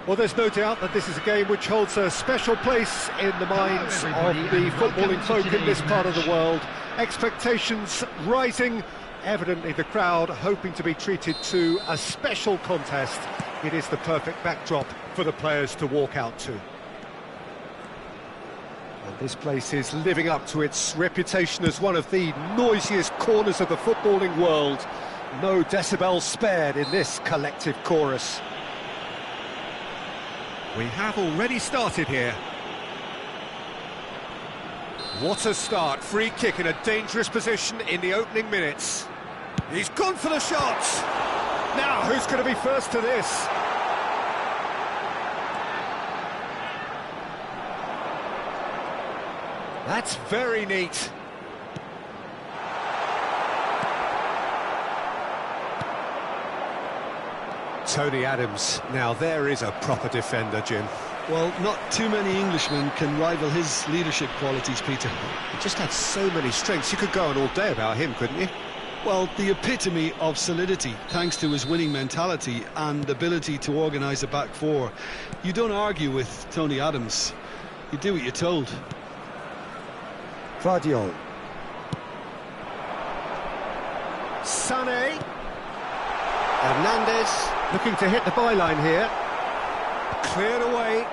Well, there's no doubt that this is a game which holds a special place in the minds of the footballing folk in this part of the world. Expectations rising, evidently the crowd hoping to be treated to a special contest. It is the perfect backdrop for the players to walk out to. And this place is living up to its reputation as one of the noisiest corners of the footballing world. No decibels spared in this collective chorus. We have already started here. What a start, free kick in a dangerous position in the opening minutes. He's gone for the shot! Now, who's going to be first to this? That's very neat. Tony Adams, now there is a proper defender, Jim. Well, not too many Englishmen can rival his leadership qualities, Peter. He just had so many strengths, you could go on all day about him, couldn't you? Well, the epitome of solidity, thanks to his winning mentality and ability to organise a back four. You don't argue with Tony Adams, you do what you're told. Vardiol. Sané. Hernandez. Looking to hit the byline here. Cleared away.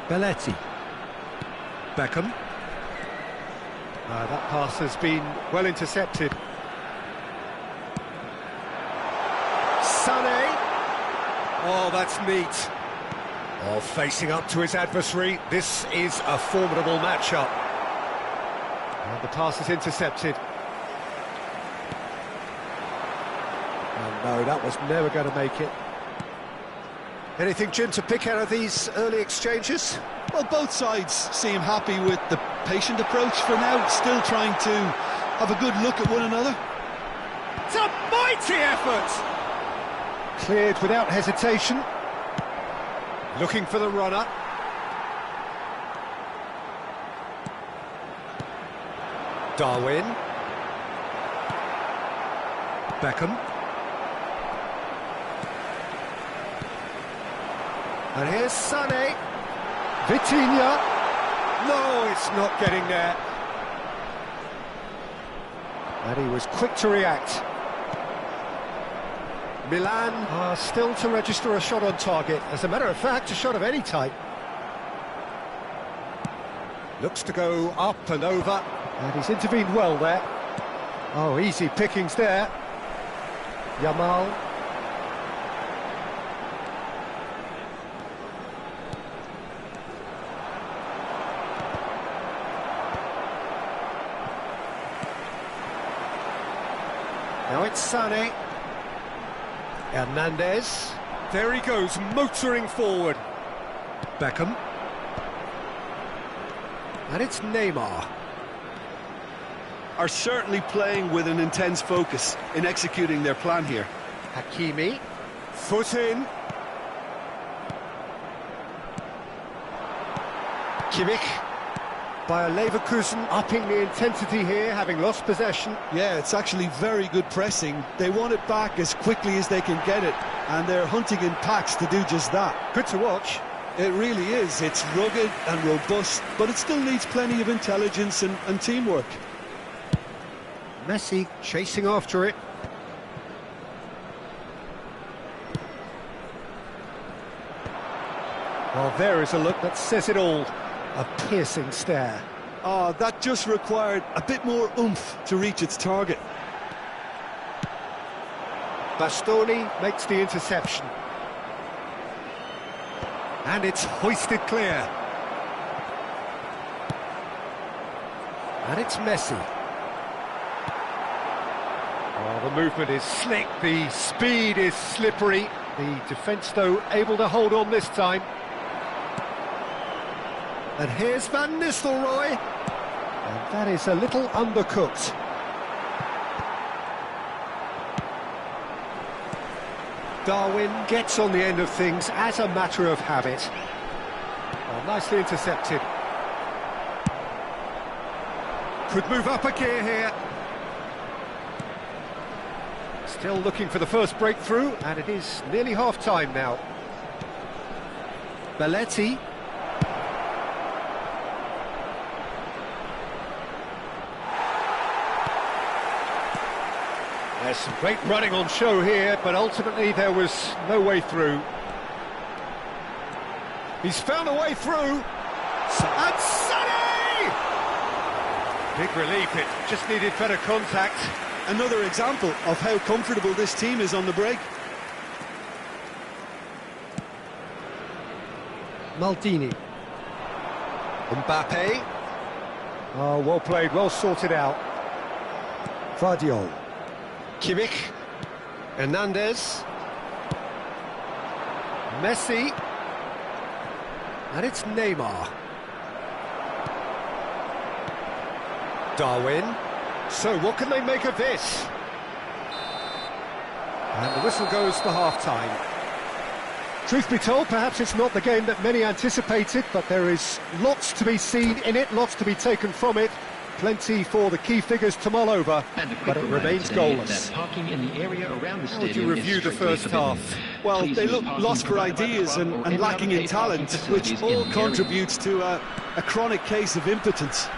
Belletti. Beckham. That pass has been well intercepted. Sané. Oh, that's neat. Oh, facing up to his adversary. This is a formidable matchup. And the pass is intercepted. No, that was never going to make it. Anything, Jim, to pick out of these early exchanges? Well, both sides seem happy with the patient approach for now, still trying to have a good look at one another. It's a mighty effort! Cleared without hesitation. Looking for the runner. Darwin. Beckham. And here's Sané. Vitinha. No, it's not getting there. And he was quick to react. Milan are still to register a shot on target. As a matter of fact, a shot of any type. Looks to go up and over. And he's intervened well there. Oh, easy pickings there. Yamal. Now it's Sané. Hernandez. There he goes, motoring forward. Beckham. And it's Neymar. Are certainly playing with an intense focus in executing their plan here. Hakimi. Foot in. Kimmich. Bayer Leverkusen upping the intensity here, having lost possession. Yeah, it's actually very good pressing. They want it back as quickly as they can get it, and they're hunting in packs to do just that. Good to watch. It really is. It's rugged and robust, but it still needs plenty of intelligence and teamwork. Messi chasing after it. Well, there is a look that says it all. A piercing stare. Oh, that just required a bit more oomph to reach its target. Bastoni makes the interception. And it's hoisted clear. And it's Messi. Oh, the movement is slick, the speed is slippery. The defence, though, able to hold on this time. And here's Van Nistelrooy. And that is a little undercooked. Darwin gets on the end of things as a matter of habit. Oh, nicely intercepted. Could move up a gear here. Still looking for the first breakthrough, and it is nearly half-time now. Belletti. There's some great running on show here, but ultimately there was no way through. He's found a way through. And Sonny! Big relief, it just needed better contact. Another example of how comfortable this team is on the break. Maldini. Mbappe. Oh, well played, well sorted out. Vardiol. Kimmich. Hernandez. Messi. And it's Neymar. Darwin. So what can they make of this? And the whistle goes for half-time. Truth be told, perhaps it's not the game that many anticipated, but there is lots to be seen in it, lots to be taken from it. Plenty for the key figures to mull over, but it remains goalless. How would you review the first half? Well, they look lost for ideas and lacking in talent, which all contributes to a chronic case of impotence.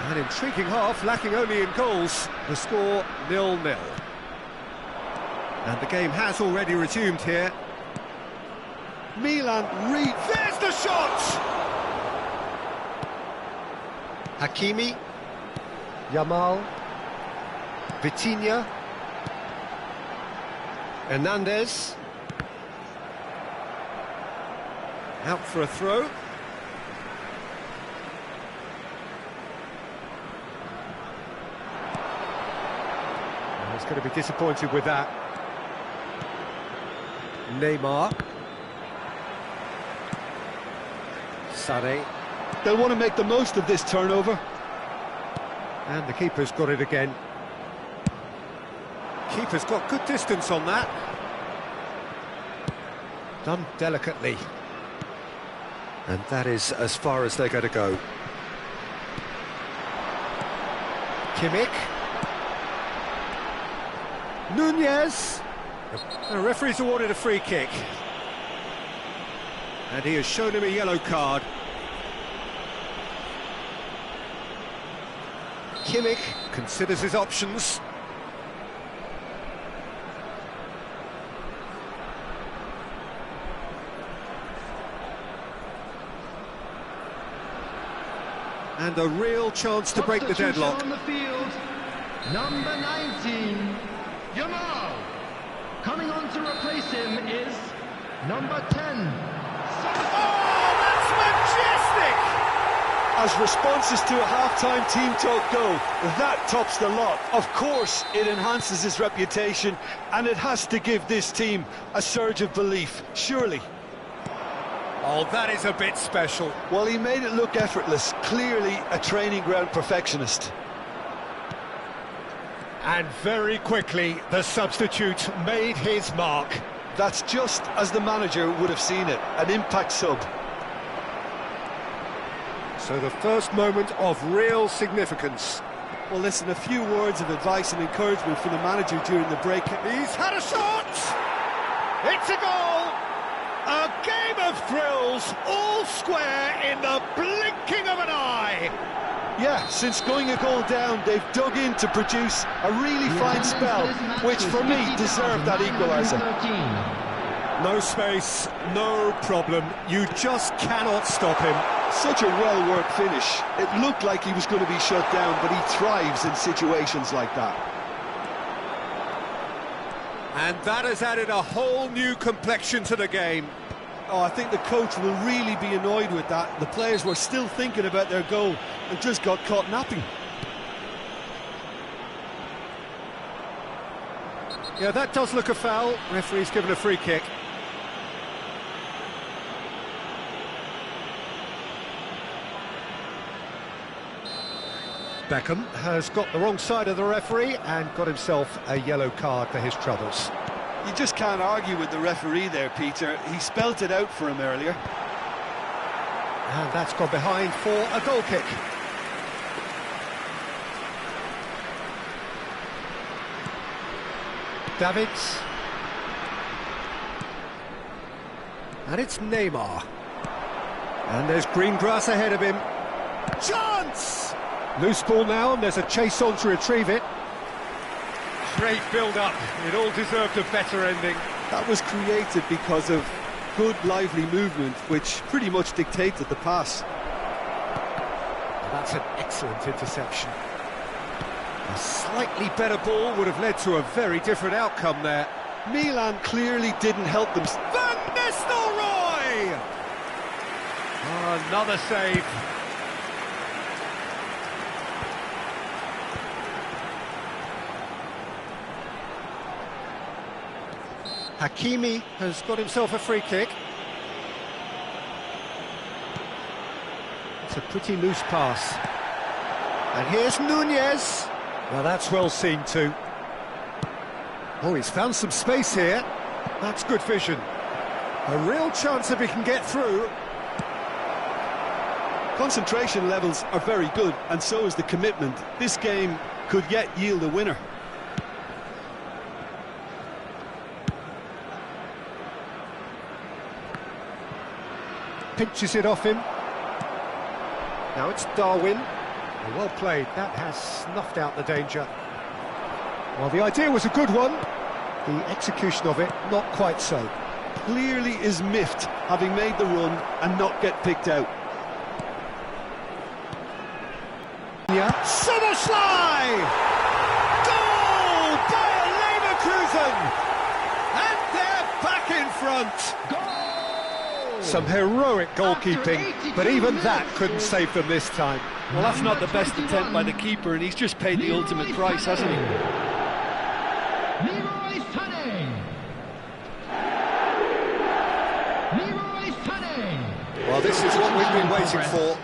An intriguing half, lacking only in goals. The score 0-0. And the game has already resumed here. Milan There's the shot! Hakimi. Yamal. Vitinha. Hernandez. Out for a throw. He's going to be disappointed with that. Neymar. Sané. They'll want to make the most of this turnover. And the keeper's got it again. Keeper's got good distance on that. Done delicately. And that is as far as they're going to go. Kimmich. Nunez. The referee's awarded a free kick. And he has shown him a yellow card. Kimmich considers his options. And a real chance to break the deadlock. On the field, number 19, Yamal. Coming on to replace him is number 10. Oh, that's majestic! As responses to a half-time team talk go, that tops the lot. Of course, it enhances his reputation, and it has to give this team a surge of belief, surely. Oh, that is a bit special. Well, he made it look effortless, clearly a training ground perfectionist. And very quickly, the substitute made his mark. That's just as the manager would have seen it, an impact sub. So the first moment of real significance. Well, listen, a few words of advice and encouragement from the manager during the break. He's had a shot! It's a goal! A game of thrills, all square in the blinking of an eye! Yeah, since going a goal down, they've dug in to produce a really fine spell, which for me deserved that equaliser. No space, no problem. You just cannot stop him. Such a well-worked finish. It looked like he was going to be shut down, but he thrives in situations like that. And that has added a whole new complexion to the game. Oh, I think the coach will really be annoyed with that. The players were still thinking about their goal and just got caught napping. Yeah, that does look a foul. Referee's given a free kick. Beckham has got the wrong side of the referee and got himself a yellow card for his troubles. You just can't argue with the referee there, Peter. He spelt it out for him earlier. And that's gone behind for a goal kick. Davids. And it's Neymar. And there's green grass ahead of him. Chance! Loose ball now, and there's a chase on to retrieve it. Great build-up. It all deserved a better ending. That was created because of good, lively movement, which pretty much dictated the pass. That's an excellent interception. A slightly better ball would have led to a very different outcome there. Milan clearly didn't help them. Van Nistelrooy! Oh, another save. Hakimi has got himself a free kick. It's a pretty loose pass. And here's Nunez. Well, that's well seen too. Oh, he's found some space here. That's good vision. A real chance if he can get through. Concentration levels are very good, and so is the commitment. This game could yet yield a winner. Pinches it off him. Now it's Darwin. Well played. That has snuffed out the danger. Well, the idea was a good one. The execution of it, not quite so. Clearly is miffed, having made the run and not get picked out. Yeah. Soboslai! Goal! Bayer Leverkusen! And they're back in front! Goal! Some heroic goalkeeping, but even that couldn't save them this time. Well, that's not the best attempt by the keeper, and he's just paid the ultimate price, hasn't he? Leroy Sané! Leroy Sané! Well, this is what we've been waiting for.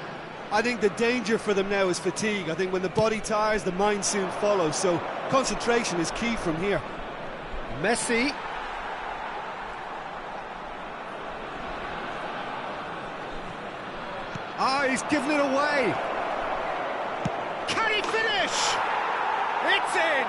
I think the danger for them now is fatigue. I think when the body tires, the mind soon follows, so concentration is key from here. Messi. Ah, he's given it away. Can he finish? It's in!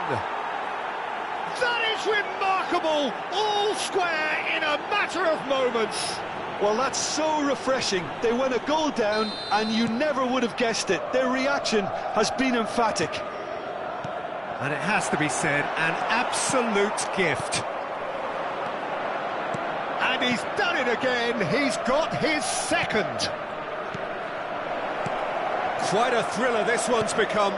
That is remarkable! All square in a matter of moments. Well, that's so refreshing. They went a goal down, and you never would have guessed it. Their reaction has been emphatic. And it has to be said, an absolute gift. And he's done it again. He's got his second. Quite a thriller this one's become.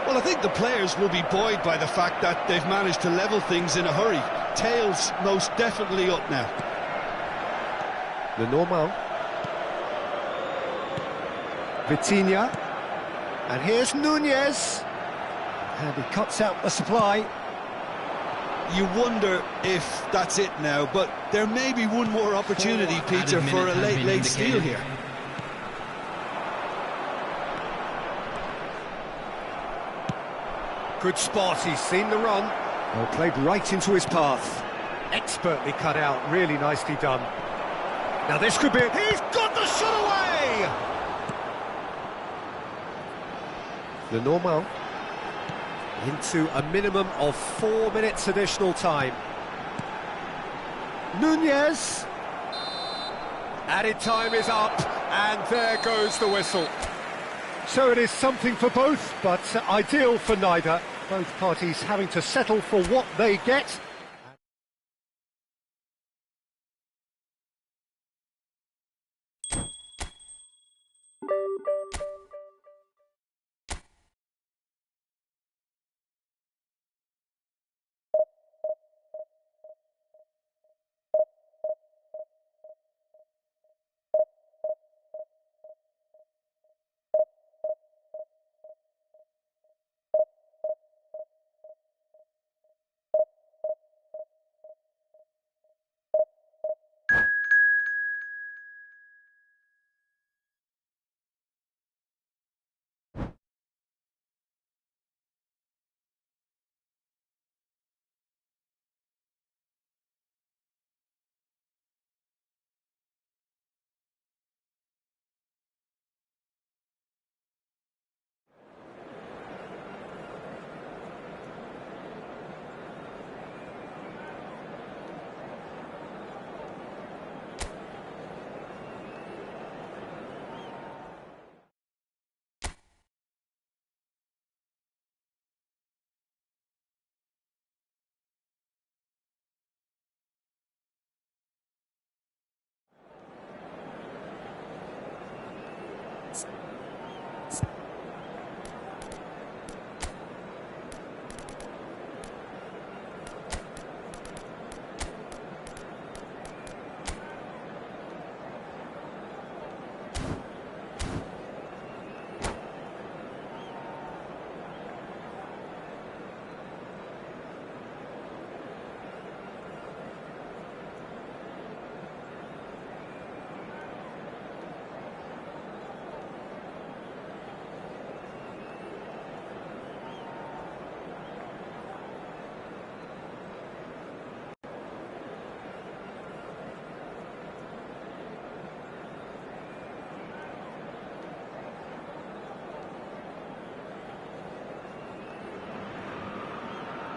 Well, I think the players will be buoyed by the fact that they've managed to level things in a hurry. Tails most definitely up now. The normal. Vitinha. And here's Nunez. And he cuts out the supply. You wonder if that's it now, but there may be one more opportunity, Peter, for a late steal here. Good spot, he's seen the run. Well, played right into his path. Expertly cut out, really nicely done. Now this could be it. He's got the shot away! The normal. Into a minimum of 4 minutes additional time. Nunez. Added time is up, and there goes the whistle. So it is something for both, but ideal for neither. Both parties having to settle for what they get.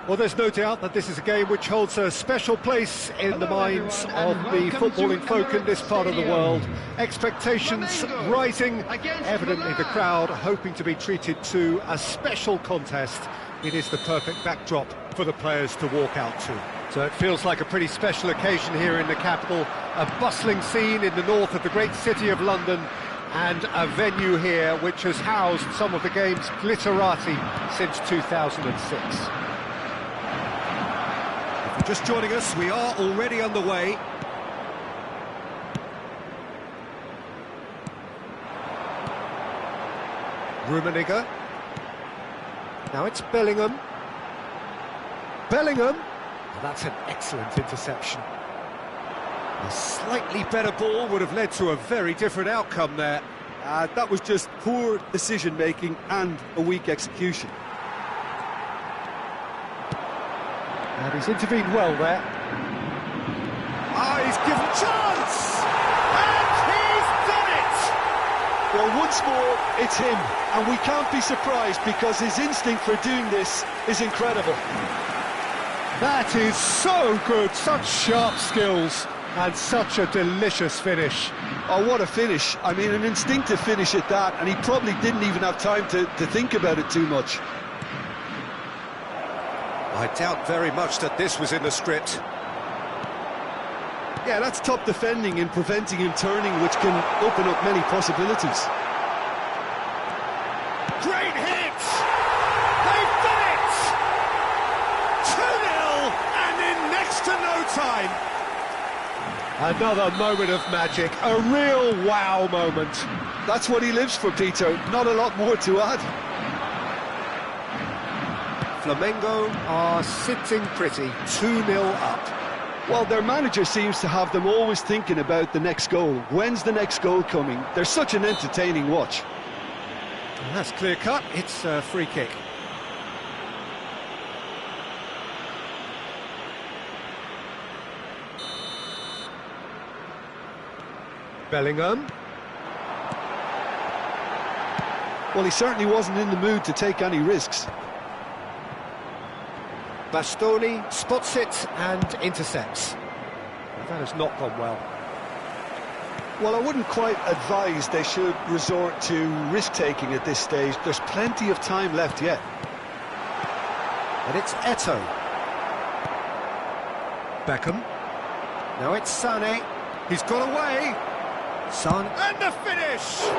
Well, there's no doubt that this is a game which holds a special place in the minds of the footballing folk in this part of the world. Expectations rising, evidently the crowd hoping to be treated to a special contest. It is the perfect backdrop for the players to walk out to. So it feels like a pretty special occasion here in the capital, a bustling scene in the north of the great city of London, and a venue here which has housed some of the game's glitterati since 2006. Just joining us, we are already underway. Gurusinga. Now it's Bellingham. Bellingham! Oh, that's an excellent interception. A slightly better ball would have led to a very different outcome there. That was just poor decision-making and a weak execution. And he's intervened well there. He's given chance! And he's done it! Well, once more, it's him. And we can't be surprised because his instinct for doing this is incredible. That is so good, such sharp skills, and such a delicious finish. Oh, what a finish. I mean, an instinctive finish at that, and he probably didn't even have time to think about it too much. I doubt very much that this was in the script. Yeah, that's top defending and preventing him turning, which can open up many possibilities. Great hit! They've done it! 2-0 and in next to no time. Another moment of magic, a real wow moment. That's what he lives for, Peter. Not a lot more to add. Flamengo are sitting pretty, 2-0 up. Well, their manager seems to have them always thinking about the next goal. When's the next goal coming? They're such an entertaining watch. And that's clear cut, it's a free kick. Bellingham. Well, he certainly wasn't in the mood to take any risks. Bastoni spots it and intercepts. That has not gone well. Well, I wouldn't quite advise they should resort to risk-taking at this stage. There's plenty of time left yet. And it's Eto'o. Beckham. Now it's Sané. He's got away. Son. And the finish!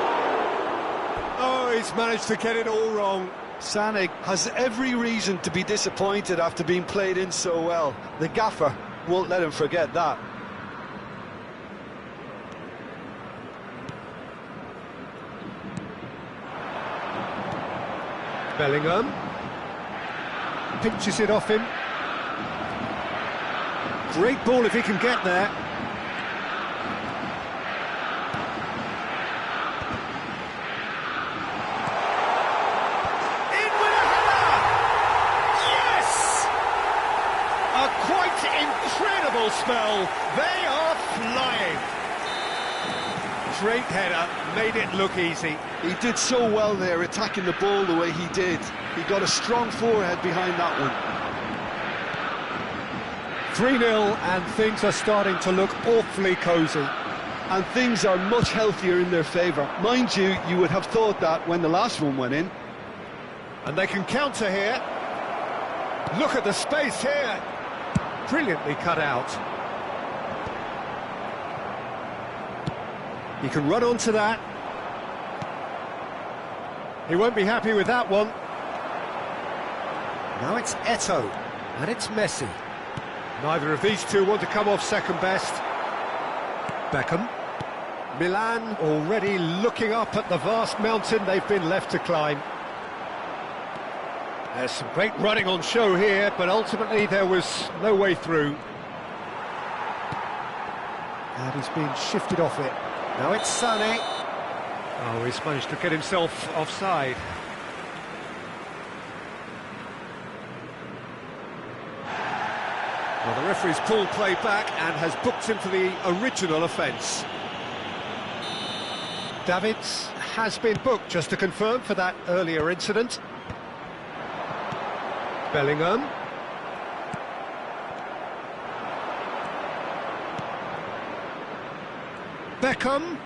Oh, he's managed to get it all wrong. Sané has every reason to be disappointed after being played in so well. The gaffer won't let him forget that. Bellingham pinches it off him. Great ball if he can get there. In with a header! Yes! A quite incredible spell. They are flying. Great header, made it look easy. He did so well there, attacking the ball the way he did. He got a strong forehead behind that one. 3-0 and things are starting to look awfully cosy. And things are much healthier in their favour. Mind you, you would have thought that when the last one went in. And they can counter here. Look at the space here. Brilliantly cut out. He can run onto that. He won't be happy with that one. Now it's Eto'o, and it's Messi. Neither of these two want to come off second best. Beckham. Milan already looking up at the vast mountain they've been left to climb. There's some great running on show here, but ultimately there was no way through. And he's been shifted off it. Now it's Sané. Oh, he's managed to get himself offside. Well, the referee's pulled play back and has booked him for the original offence. Davids has been booked, just to confirm, for that earlier incident. Bellingham. Beckham.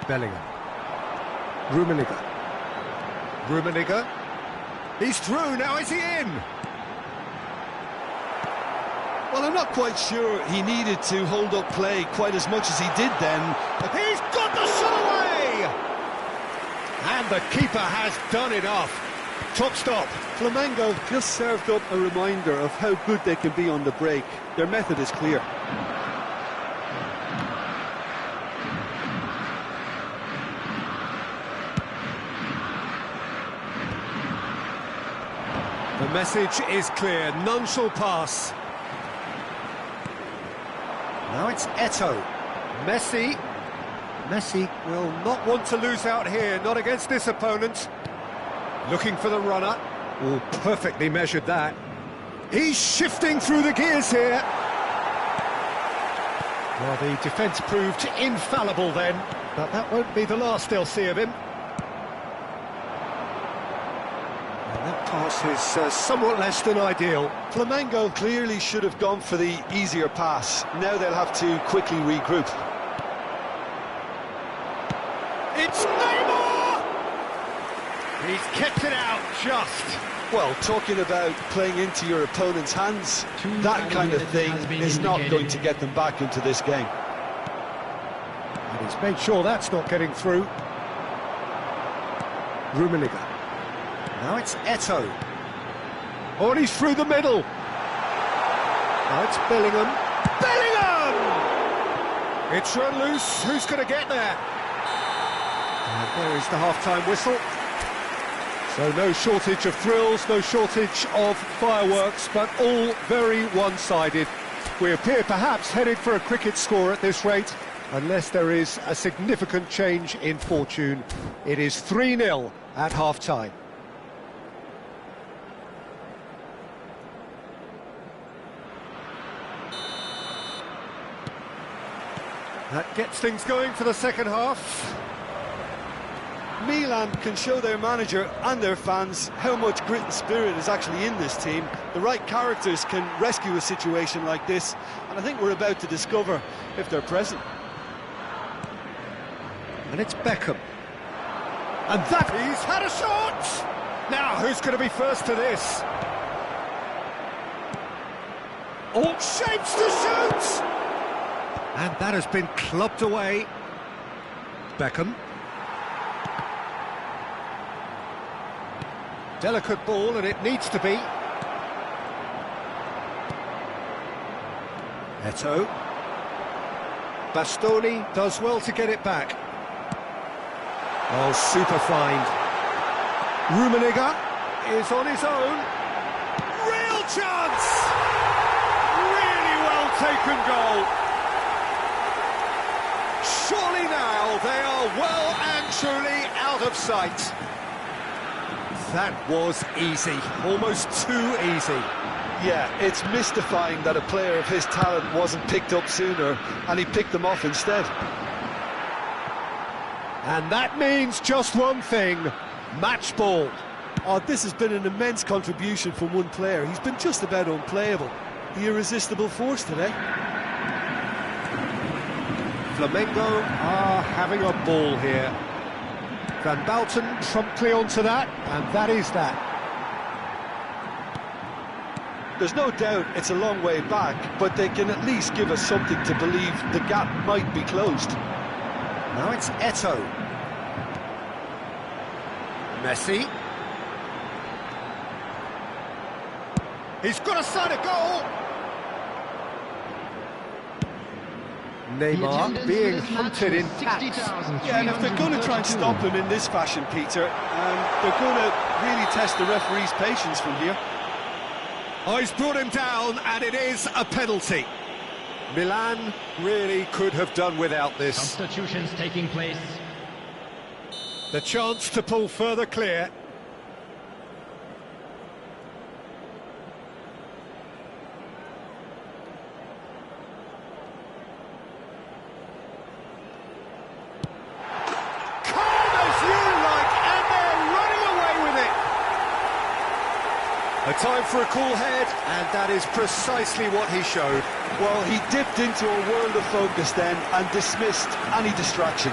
Bellingham. Rummenigge. He's through, now is he in? Well, I'm not quite sure he needed to hold up play quite as much as he did then. He's got the shot away! And the keeper has done enough. Top stop. Flamengo just served up a reminder of how good they can be on the break. Their method is clear. The message is clear, none shall pass. Now it's Eto'o. Messi will not want to lose out here, not against this opponent. Looking for the runner. Oh, perfectly measured that. He's shifting through the gears here. Well, the defence proved infallible then, but that won't be the last they'll see of him. That pass is somewhat less than ideal. Flamengo clearly should have gone for the easier pass. Now they'll have to quickly regroup. It's Neymar! He's kept it out just. Well, talking about playing into your opponent's hands, that kind of thing is not going to get them back into this game. And he's made sure that's not getting through. Rummenigge. Now it's Eto'o. Oh, and he's through the middle. Now it's Bellingham. Bellingham! It's run loose. Who's going to get there? And there is the half-time whistle. So no shortage of thrills, no shortage of fireworks, but all very one-sided. We appear perhaps headed for a cricket score at this rate, unless there is a significant change in fortune. It is 3-0 at half-time. That gets things going for the second half. Milan can show their manager and their fans how much grit and spirit is actually in this team. The right characters can rescue a situation like this, and I think we're about to discover if they're present. And it's Beckham. And that he's had a shot! Now, who's going to be first to this? All shapes to shoot! And that has been clubbed away. Beckham. Delicate ball, and it needs to be. Eto'o. Bastoni does well to get it back. Oh, super find. Rummenigge is on his own. Real chance! Really well taken goal. Surely now they are well and truly out of sight. That was easy, almost too easy. Yeah, it's mystifying that a player of his talent wasn't picked up sooner, and he picked them off instead. And that means just one thing, match ball. Oh, this has been an immense contribution from one player. He's been just about unplayable. The irresistible force today. Flamengo are having a ball here. Van Bouten promptly onto that, and that is that. There's no doubt it's a long way back, but they can at least give us something to believe the gap might be closed. Now it's Eto'o. Messi. He's got a side of goal. Neymar being hunted in tax. Yeah, and if they're going to try and stop him in this fashion, Peter, they're going to really test the referee's patience from here. Oh, he's brought him down, and it is a penalty. Milan really could have done without this. Substitutions taking place. The chance to pull further clear. A time for a cool head, and that is precisely what he showed. Well, he dipped into a world of focus then and dismissed any distraction.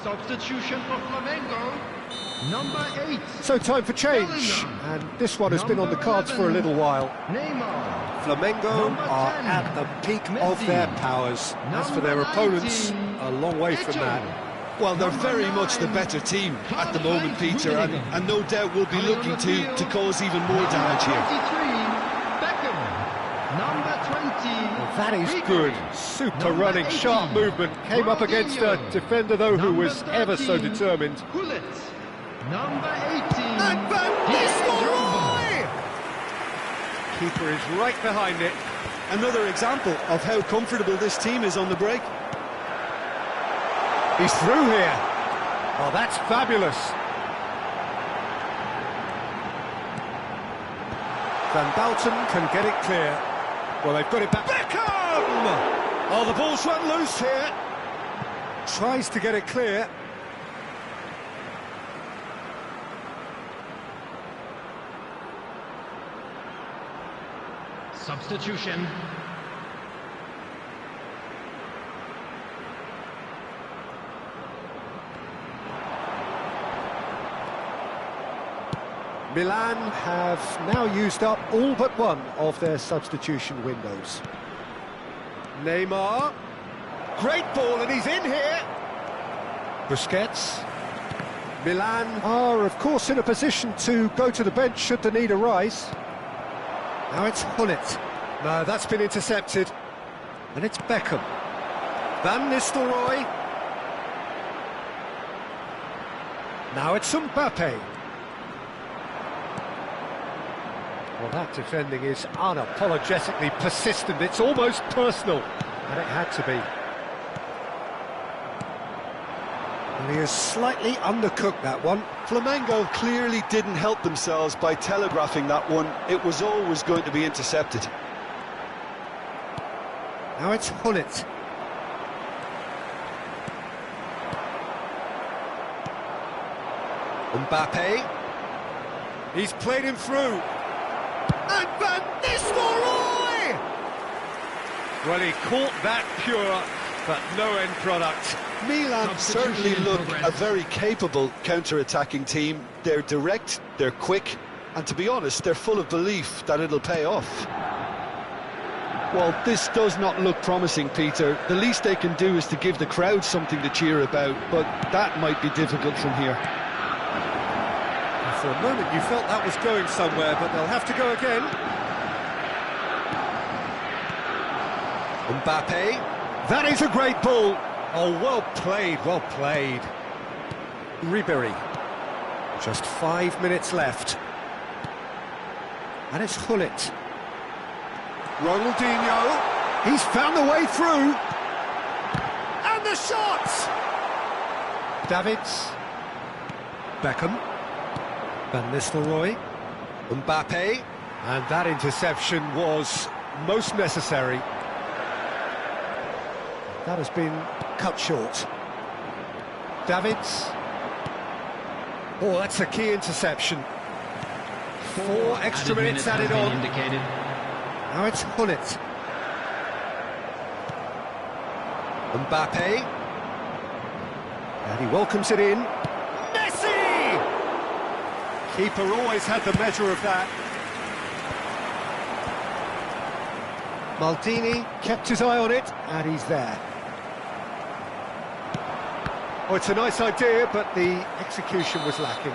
Substitution for Flamengo, number 8. So time for change, and this one has been on the cards for a little while. Neymar. Flamengo Number are 10, at the peak of Messi. their powers. As for their Number opponents, 19, a long way from that. Well, they're Number very much the 9, better team at the moment, Peter, and Gurusinga. no doubt will be Coming on looking the field, to cause even more damage here. Number 23, Beckham. Number 20, That is Ribery. good. Super Number running, 18, sharp movement. Came up against a Ronaldinho. defender, though, who Number was ever so 13, determined. Gullit. Number 18, And Van Nistelrooy! Keeper is right behind it. Another example of how comfortable this team is on the break. He's through here. Oh, that's fabulous. Van Dalton can get it clear. Well, they've got it back. Beckham! Oh, the ball's run loose here. Tries to get it clear. Substitution. Milan have now used up all but one of their substitution windows. Neymar. Great ball, and he's in here. Busquets. Milan are, of course, in a position to go to the bench should the need arise. Now it's Gullit. No, that's been intercepted. And it's Beckham. Van Nistelrooy. Now it's Mbappe. Well, that defending is unapologetically persistent. It's almost personal. And it had to be. And he has slightly undercooked that one. Flamengo clearly didn't help themselves by telegraphing that one. It was always going to be intercepted. Now it's Gullit. Mbappe. He's played him through. And Van Nistelrooy! Well, he caught that pure, but no end product. Milan certainly look a very capable counter-attacking team. They're direct, they're quick, and to be honest, they're full of belief that it'll pay off. Well, this does not look promising, Peter. The least they can do is to give the crowd something to cheer about, but that might be difficult from here. For a moment you felt that was going somewhere, but they'll have to go again. Mbappe. That is a great ball. Oh, well played, well played. Ribery. Just 5 minutes left. And it's Gullit. Ronaldinho. He's found the way through. And the shot! Davids. Beckham. Van Nistelrooy. Mbappe. And that interception was most necessary. That has been cut short. Davids. Oh, that's a key interception. 4 extra minutes added on. Now it's Gullit. Mbappe. And he welcomes it in. Messi! Keeper always had the measure of that. Maldini kept his eye on it, and he's there. Oh, it's a nice idea, but the execution was lacking.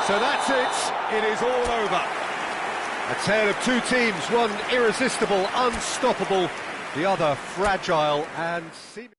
So that's it. It is all over. A tale of two teams, one irresistible, unstoppable, the other fragile and seemingly...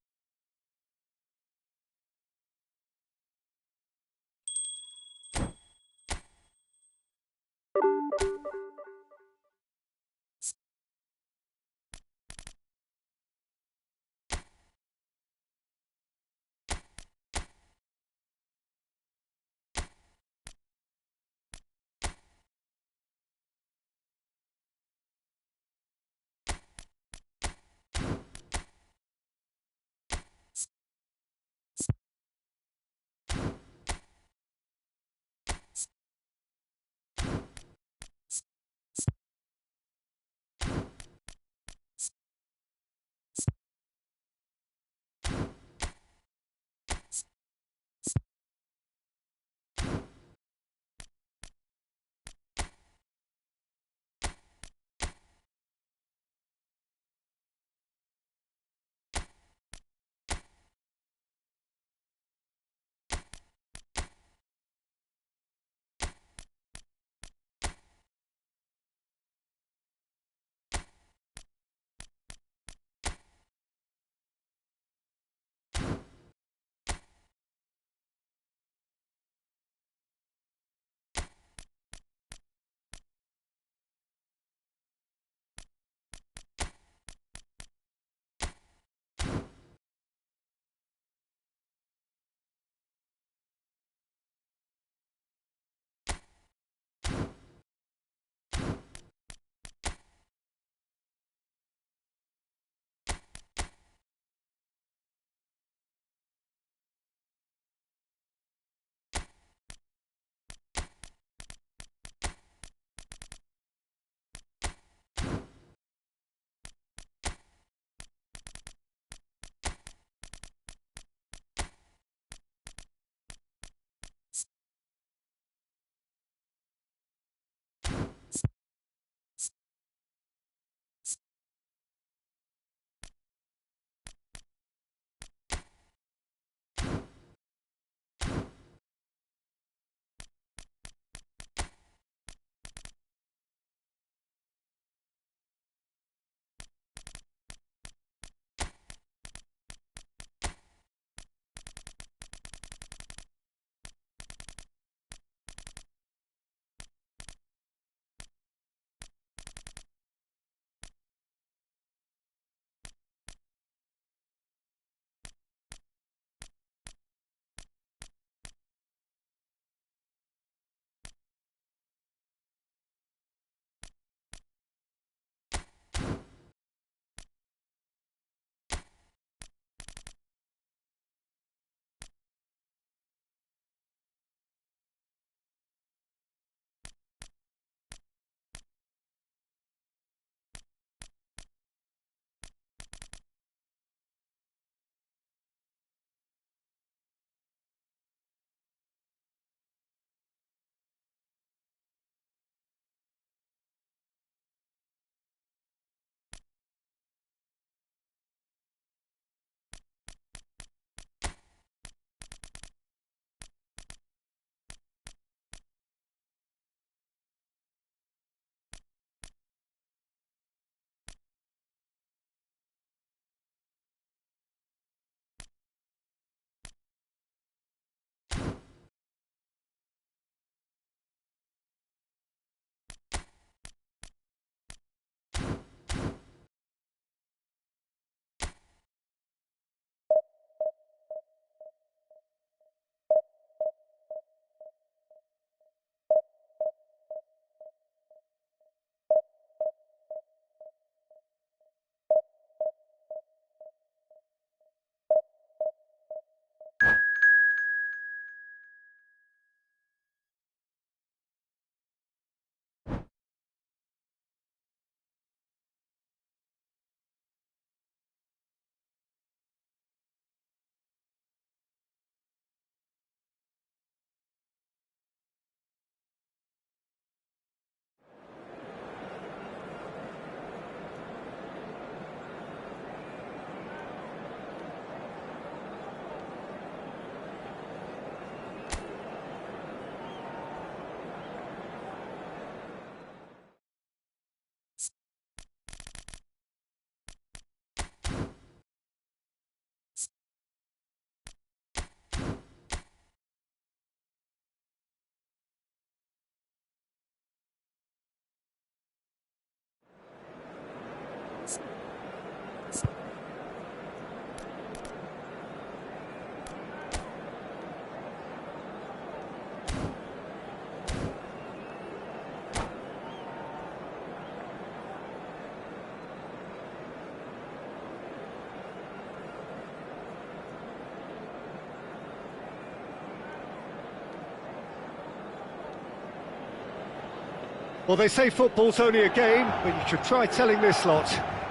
Well, they say football's only a game, but you should try telling this lot.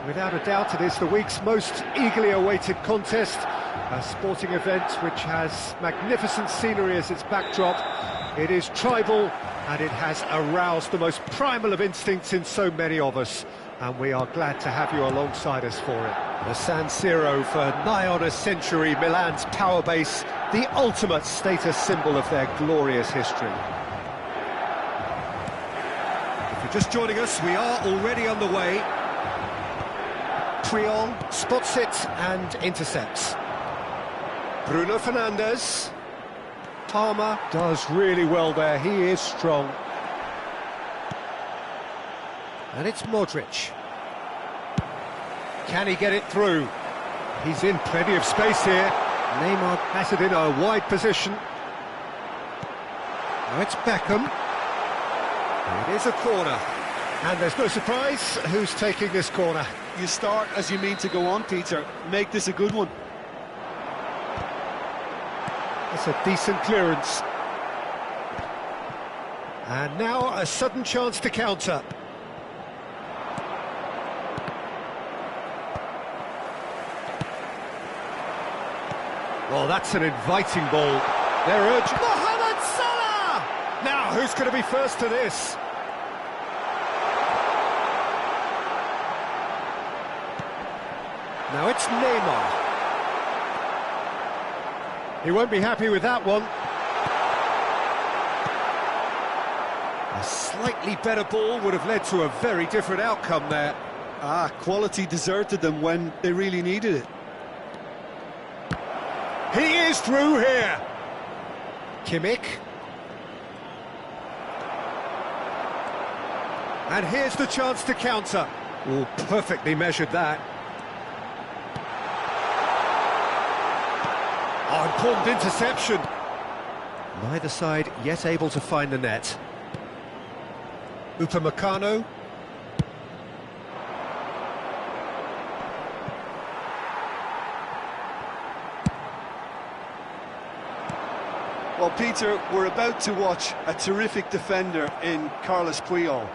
Without a doubt, it is the week's most eagerly awaited contest, a sporting event which has magnificent scenery as its backdrop. It is tribal, and it has aroused the most primal of instincts in so many of us, and we are glad to have you alongside us for it. The San Siro, for nigh on a century, Milan's power base, the ultimate status symbol of their glorious history. If you're just joining us, we are already underway. Puyol spots it and intercepts. Bruno Fernandes. Palmer does really well there, he is strong. And it's Modric. Can he get it through? He's in plenty of space here. Neymar has it in a wide position. Now it's Beckham. It is a corner. And there's no surprise who's taking this corner. You start as you mean to go on, Peter. Make this a good one. That's a decent clearance. And now a sudden chance to counter. Well, that's an inviting ball. They're urging... Mohamed Salah! Now, who's going to be first to this? Now it's Neymar. He won't be happy with that one. A slightly better ball would have led to a very different outcome there. Quality deserted them when they really needed it. He is through here. Kimmich. And here's the chance to counter. Oh, perfectly measured that. Oh, important interception. Neither side yet able to find the net. Upamecano. Well, Peter, we're about to watch a terrific defender in Carlos Puyol.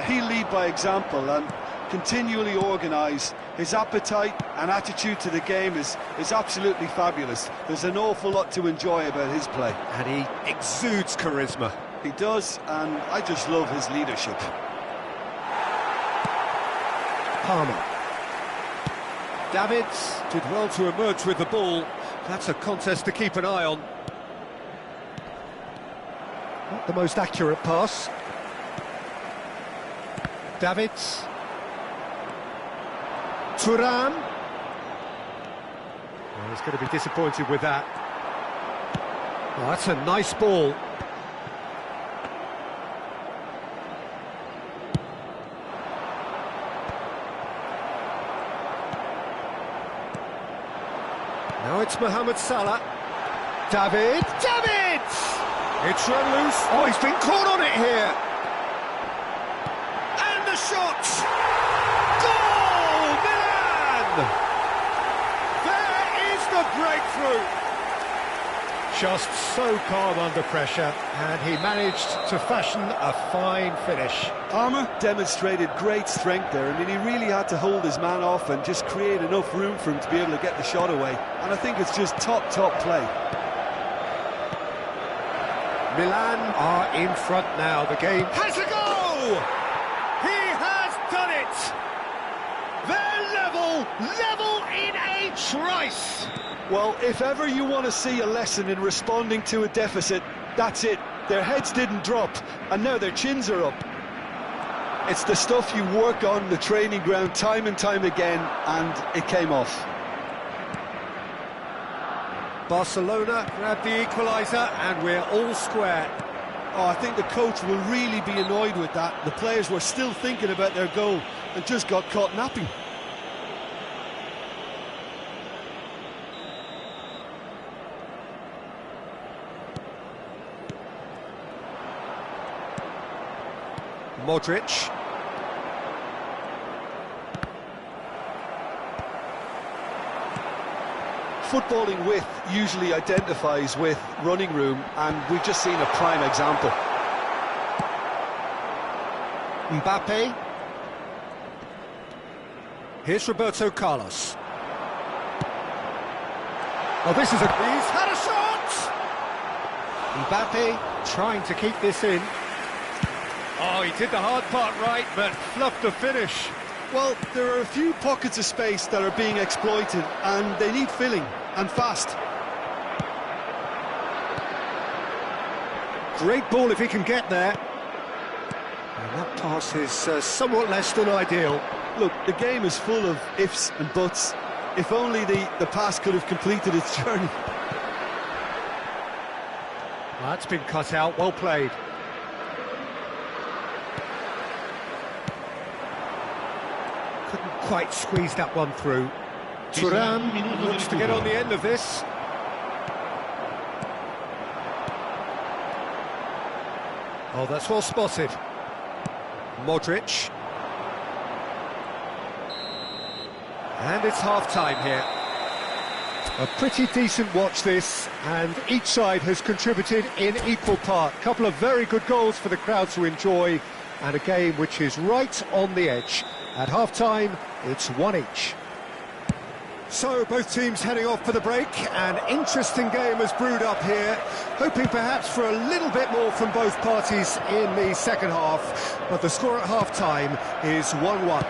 He'll lead by example and continually organise. His appetite and attitude to the game is absolutely fabulous. There's an awful lot to enjoy about his play. And he exudes charisma. He does, and I just love his leadership. Palmer. Davids did well to emerge with the ball. That's a contest to keep an eye on. Not the most accurate pass. Davids. Thuram. Well, he's going to be disappointed with that. Oh, that's a nice ball. Now it's Mohamed Salah. Davids! It's run loose. Oh, he's been caught on it here. And the shot! Goal! Milan! There is the breakthrough. Just so calm under pressure, and he managed to fashion a fine finish. Palmer demonstrated great strength there. I mean, he really had to hold his man off and just create enough room for him to be able to get the shot away. And I think it's just top play. Milan are in front now. The game has a go! He has done it! They're level in a trice! Well, if ever you want to see a lesson in responding to a deficit, that's it. Their heads didn't drop, and now their chins are up. It's the stuff you work on the training ground time and time again, and it came off. Barcelona grabbed the equaliser, and we're all square. Oh, I think the coach will really be annoyed with that. The players were still thinking about their goal and just got caught napping. Modric. Footballing width usually identifies with running room, and we've just seen a prime example. Mbappe. Here's Roberto Carlos. Oh, this is a... He's had a shot! Mbappe trying to keep this in. Oh, he did the hard part right, but fluffed the finish. Well, there are a few pockets of space that are being exploited, and they need filling, and fast. Great ball if he can get there. And that pass is somewhat less than ideal. Look, the game is full of ifs and buts. If only the pass could have completed its journey. Well, that's been cut out, well played. Couldn't quite squeeze that one through. Thuram looks to get on the end of this. Oh, that's well spotted. Modric. And it's half-time here. A pretty decent watch this, and each side has contributed in equal part. A couple of very good goals for the crowd to enjoy, and a game which is right on the edge. At half-time, it's one each. So, both teams heading off for the break. An interesting game has brewed up here, hoping perhaps for a little bit more from both parties in the second half, but the score at half-time is 1-1.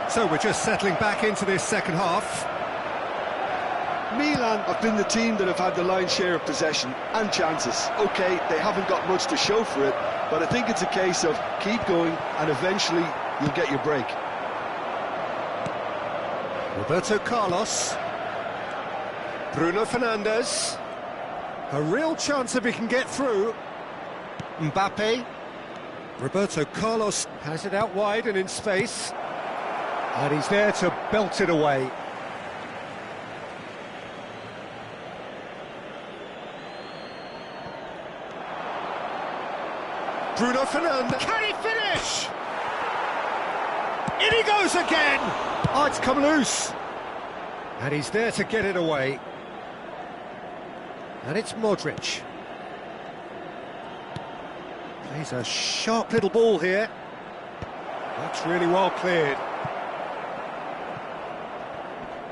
So we're just settling back into this second half. Milan have been the team that have had the lion's share of possession and chances. OK, they haven't got much to show for it, but I think it's a case of keep going and eventually you'll get your break. Roberto Carlos. Bruno Fernandes. A real chance if he can get through. Mbappe. Roberto Carlos has it out wide and in space. And he's there to belt it away. Bruno Fernandes. Can he finish? In he goes again! Oh, it's come loose. And he's there to get it away. And it's Modric. Plays a sharp little ball here. That's really well cleared.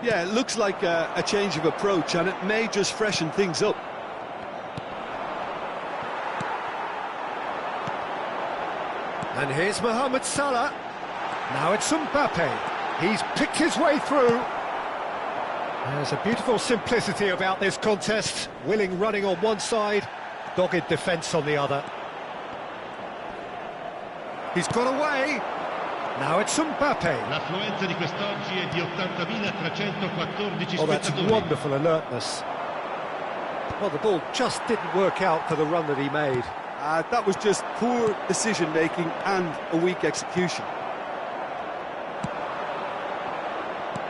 Yeah, it looks like a change of approach, and it may just freshen things up. And here's Mohamed Salah. Now it's Mbappe. He's picked his way through. There's a beautiful simplicity about this contest. Willing running on one side, dogged defence on the other. He's got away. Now it's Mbappe. L'affluenza di quest'oggi è di 80.314 Oh, that's spettatori. wonderful alertness. Well, the ball just didn't work out for the run that he made. That was just poor decision-making and a weak execution.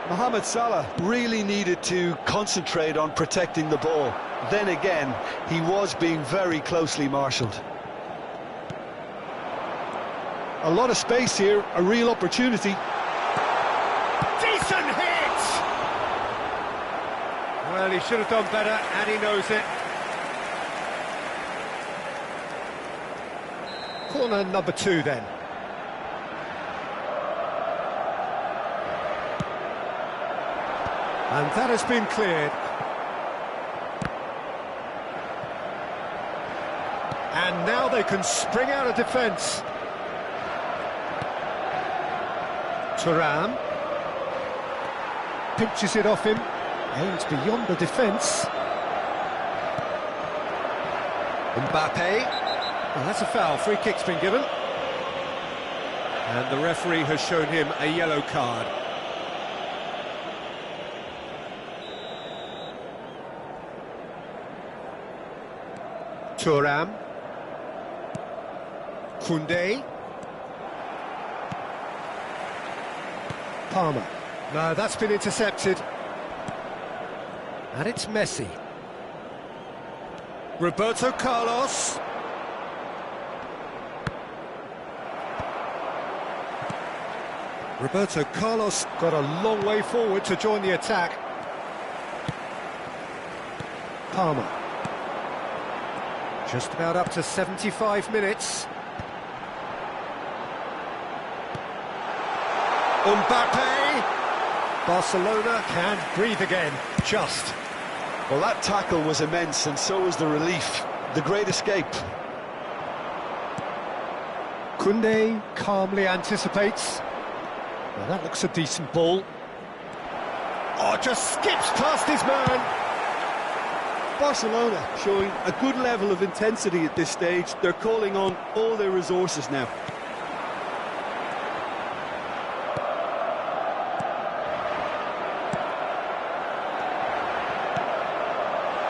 Mohamed Salah really needed to concentrate on protecting the ball. Then again, he was being very closely marshalled. A lot of space here, a real opportunity. Decent hit! Well, he should have done better, and he knows it. Corner number 2 then. And that has been cleared. And now they can spring out of defence. Thuram pinches it off him, aims beyond the defence. Mbappe. Well, that's a foul. Free kick's been given. And the referee has shown him a yellow card. Thuram. Koundé. Palmer. No, that's been intercepted. And it's Messi. Roberto Carlos. Roberto Carlos got a long way forward to join the attack. Palmer. Just about up to 75 minutes. Mbappe! Barcelona can breathe again, just. Well, that tackle was immense, and so was the relief. The great escape. Koundé calmly anticipates. Well, that looks a decent ball. Oh, just skips past his man. Barcelona showing a good level of intensity at this stage. They're calling on all their resources now.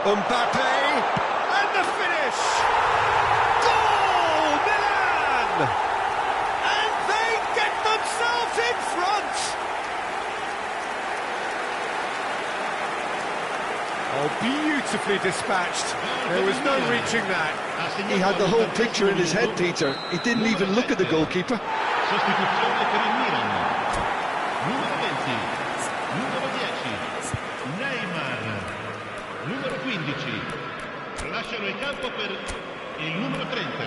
Mbappe, and the finish! Goal, Milan! And they get themselves in front! Oh, beautifully dispatched. There was no reaching that. He had the whole picture in his head, Peter. He didn't even look at the goalkeeper. Sostituzione per il Milan. Numero 20, numero 10, Neymar. Numero 15, lasciano il campo per il numero 30,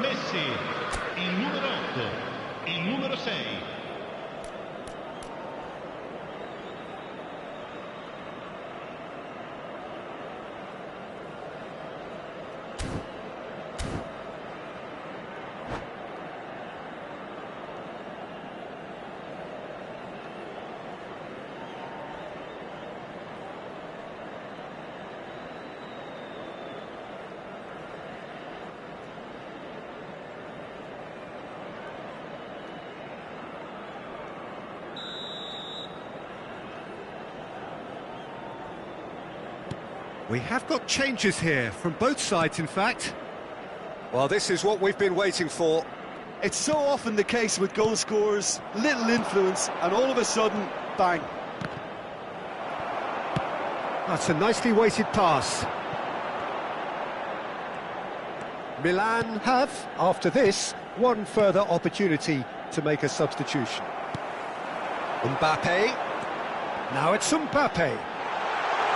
Messi, il numero 8, il numero 6. We have got changes here, from both sides in fact. Well, this is what we've been waiting for. It's so often the case with goal scorers, little influence, and all of a sudden, bang. That's a nicely weighted pass. Milan have, after this, one further opportunity to make a substitution. Mbappe. Now it's Mbappe.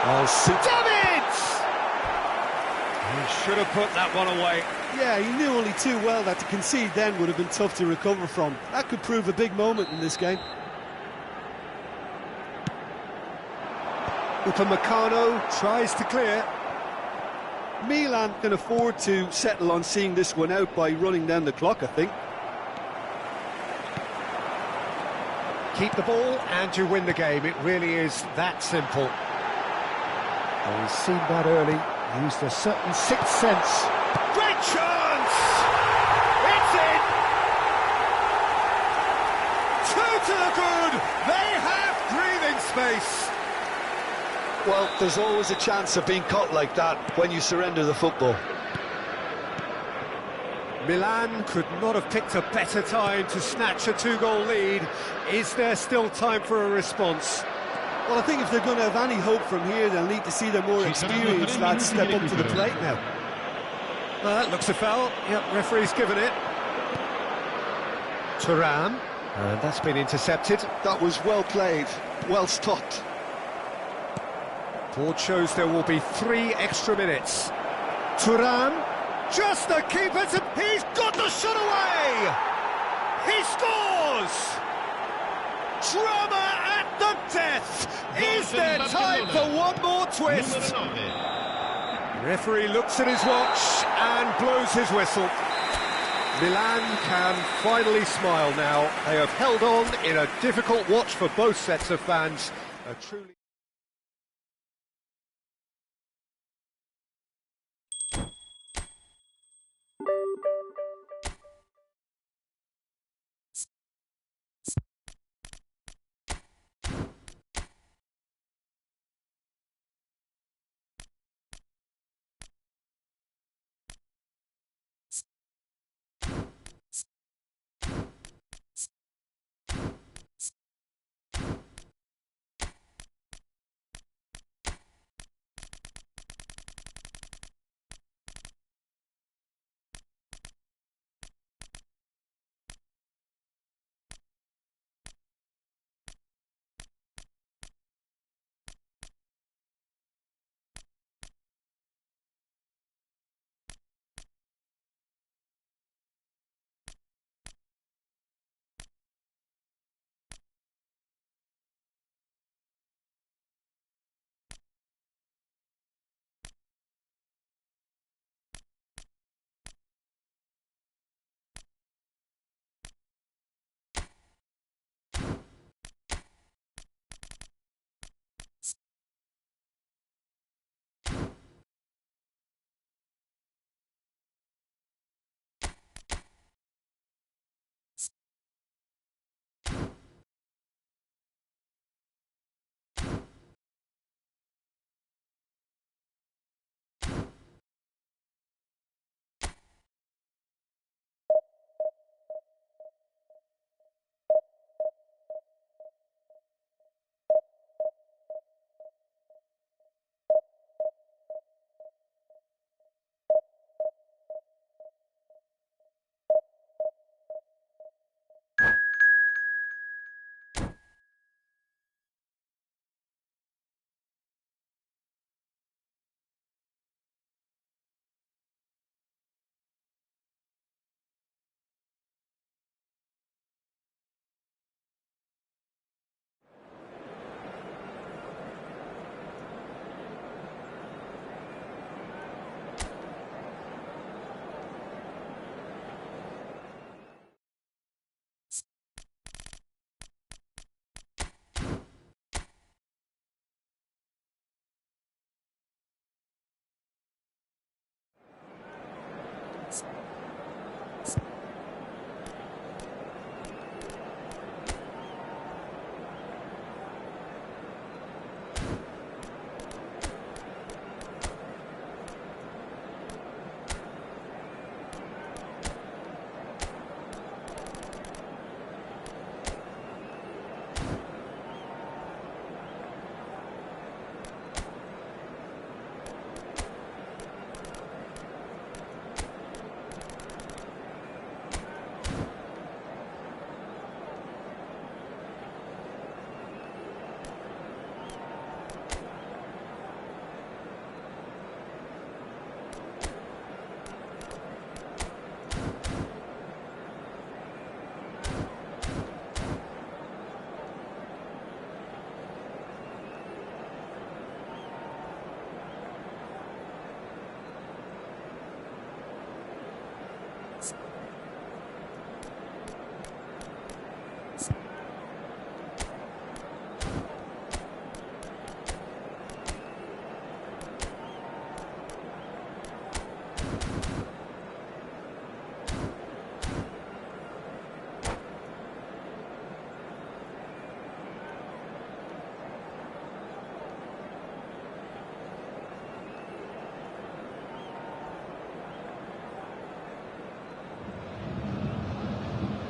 Oh, damn it! He should have put that one away. Yeah, he knew only too well that to concede then would have been tough to recover from. That could prove a big moment in this game. Upamecano tries to clear. Milan can afford to settle on seeing this one out by running down the clock, I think. Keep the ball and you win the game. It really is that simple. Well, he's seen that early, used a certain sixth sense. Great chance! It's in! Two to the good! They have breathing space! Well, there's always a chance of being caught like that when you surrender the football. Milan could not have picked a better time to snatch a two-goal lead. Is there still time for a response? Well, I think if they're going to have any hope from here, they'll need to see their more experienced lads step up to the plate now. That looks a foul. Yep, referee's given it. Thuram, and that's been intercepted. That was well played, well stopped. Board shows there will be 3 extra minutes. Thuram, just the keeper to... He's got the shot away! He scores! Drama at the death! Is there time for one more twist? Referee looks at his watch and blows his whistle. Milan can finally smile now. They have held on in a difficult watch for both sets of fans. A truly...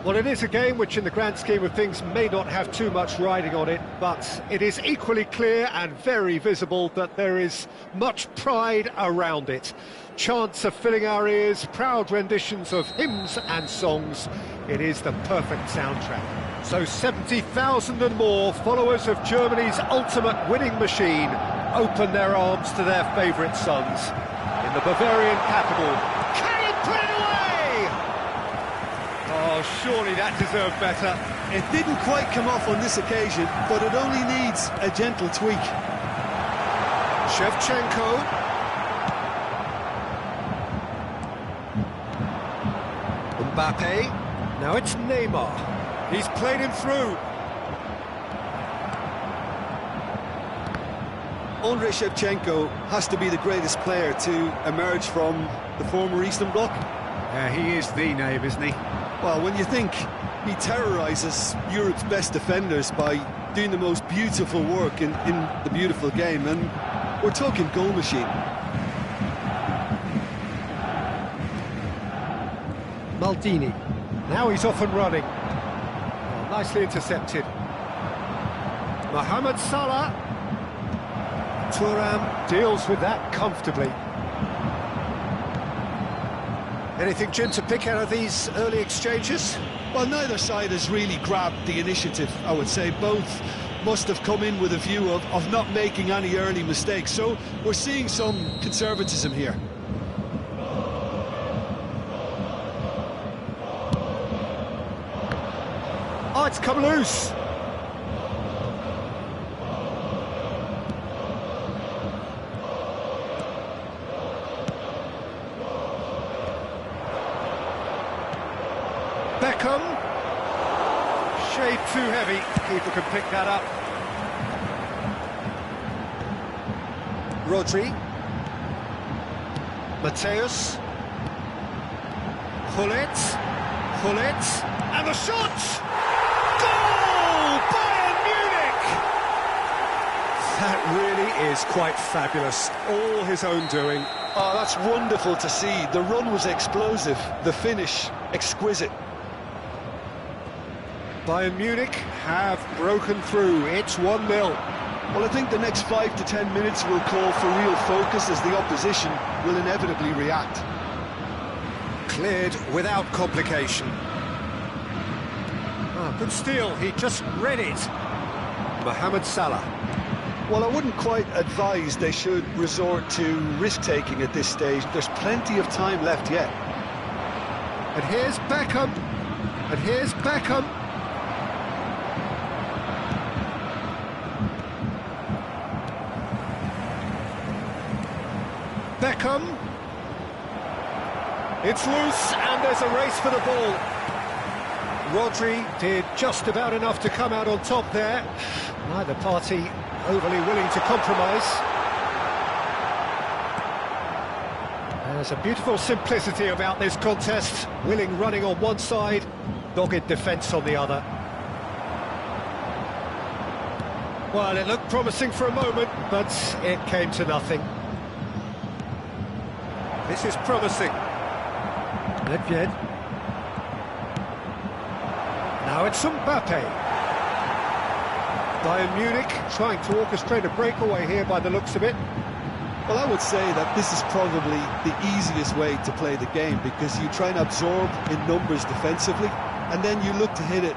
Well, it is a game which in the grand scheme of things may not have too much riding on it, but it is equally clear and very visible that there is much pride around it. Chants are filling our ears, proud renditions of hymns and songs. It is the perfect soundtrack. So 70,000 and more followers of Germany's ultimate winning machine open their arms to their favourite sons. In the Bavarian capital, can he put it away? Oh, surely that deserved better. It didn't quite come off on this occasion, but it only needs a gentle tweak. Shevchenko. Mbappe. Now it's Neymar. He's played him through. Andrei Shevchenko has to be the greatest player to emerge from the former Eastern Bloc. He is the name, isn't he? Well, when you think he terrorises Europe's best defenders by doing the most beautiful work in the beautiful game, and we're talking goal machine. Maldini. Now he's off and running. Oh, nicely intercepted. Mohamed Salah. Thuram deals with that comfortably. Anything, Jim, to pick out of these early exchanges? Well, neither side has really grabbed the initiative, I would say. Both must have come in with a view of not making any early mistakes. So we're seeing some conservatism here. Oh, it's come loose. Beckham. Shade too heavy. Keeper can pick that up. Rodri. Mateus. Hullet. And the shot! Goal! Bayern Munich! That really is quite fabulous. All his own doing. Oh, that's wonderful to see. The run was explosive. The finish, exquisite. Bayern Munich have broken through. It's 1-0. Well, I think the next 5 to 10 minutes will call for real focus as the opposition will inevitably react. Cleared without complication. Good steal, he just read it. Mohamed Salah. Well, I wouldn't quite advise they should resort to risk-taking at this stage. There's plenty of time left yet. And here's Beckham. Beckham. It's loose, and there's a race for the ball. Rodri did just about enough to come out on top there. Neither party overly willing to compromise. There's a beautiful simplicity about this contest. Willing running on one side, dogged defence on the other. Well, it looked promising for a moment, but it came to nothing. This is promising. Nedved. Now it's Mbappe. Bayern Munich trying to orchestrate a breakaway here by the looks of it. Well, I would say that this is probably the easiest way to play the game, because you try and absorb in numbers defensively, and then you look to hit it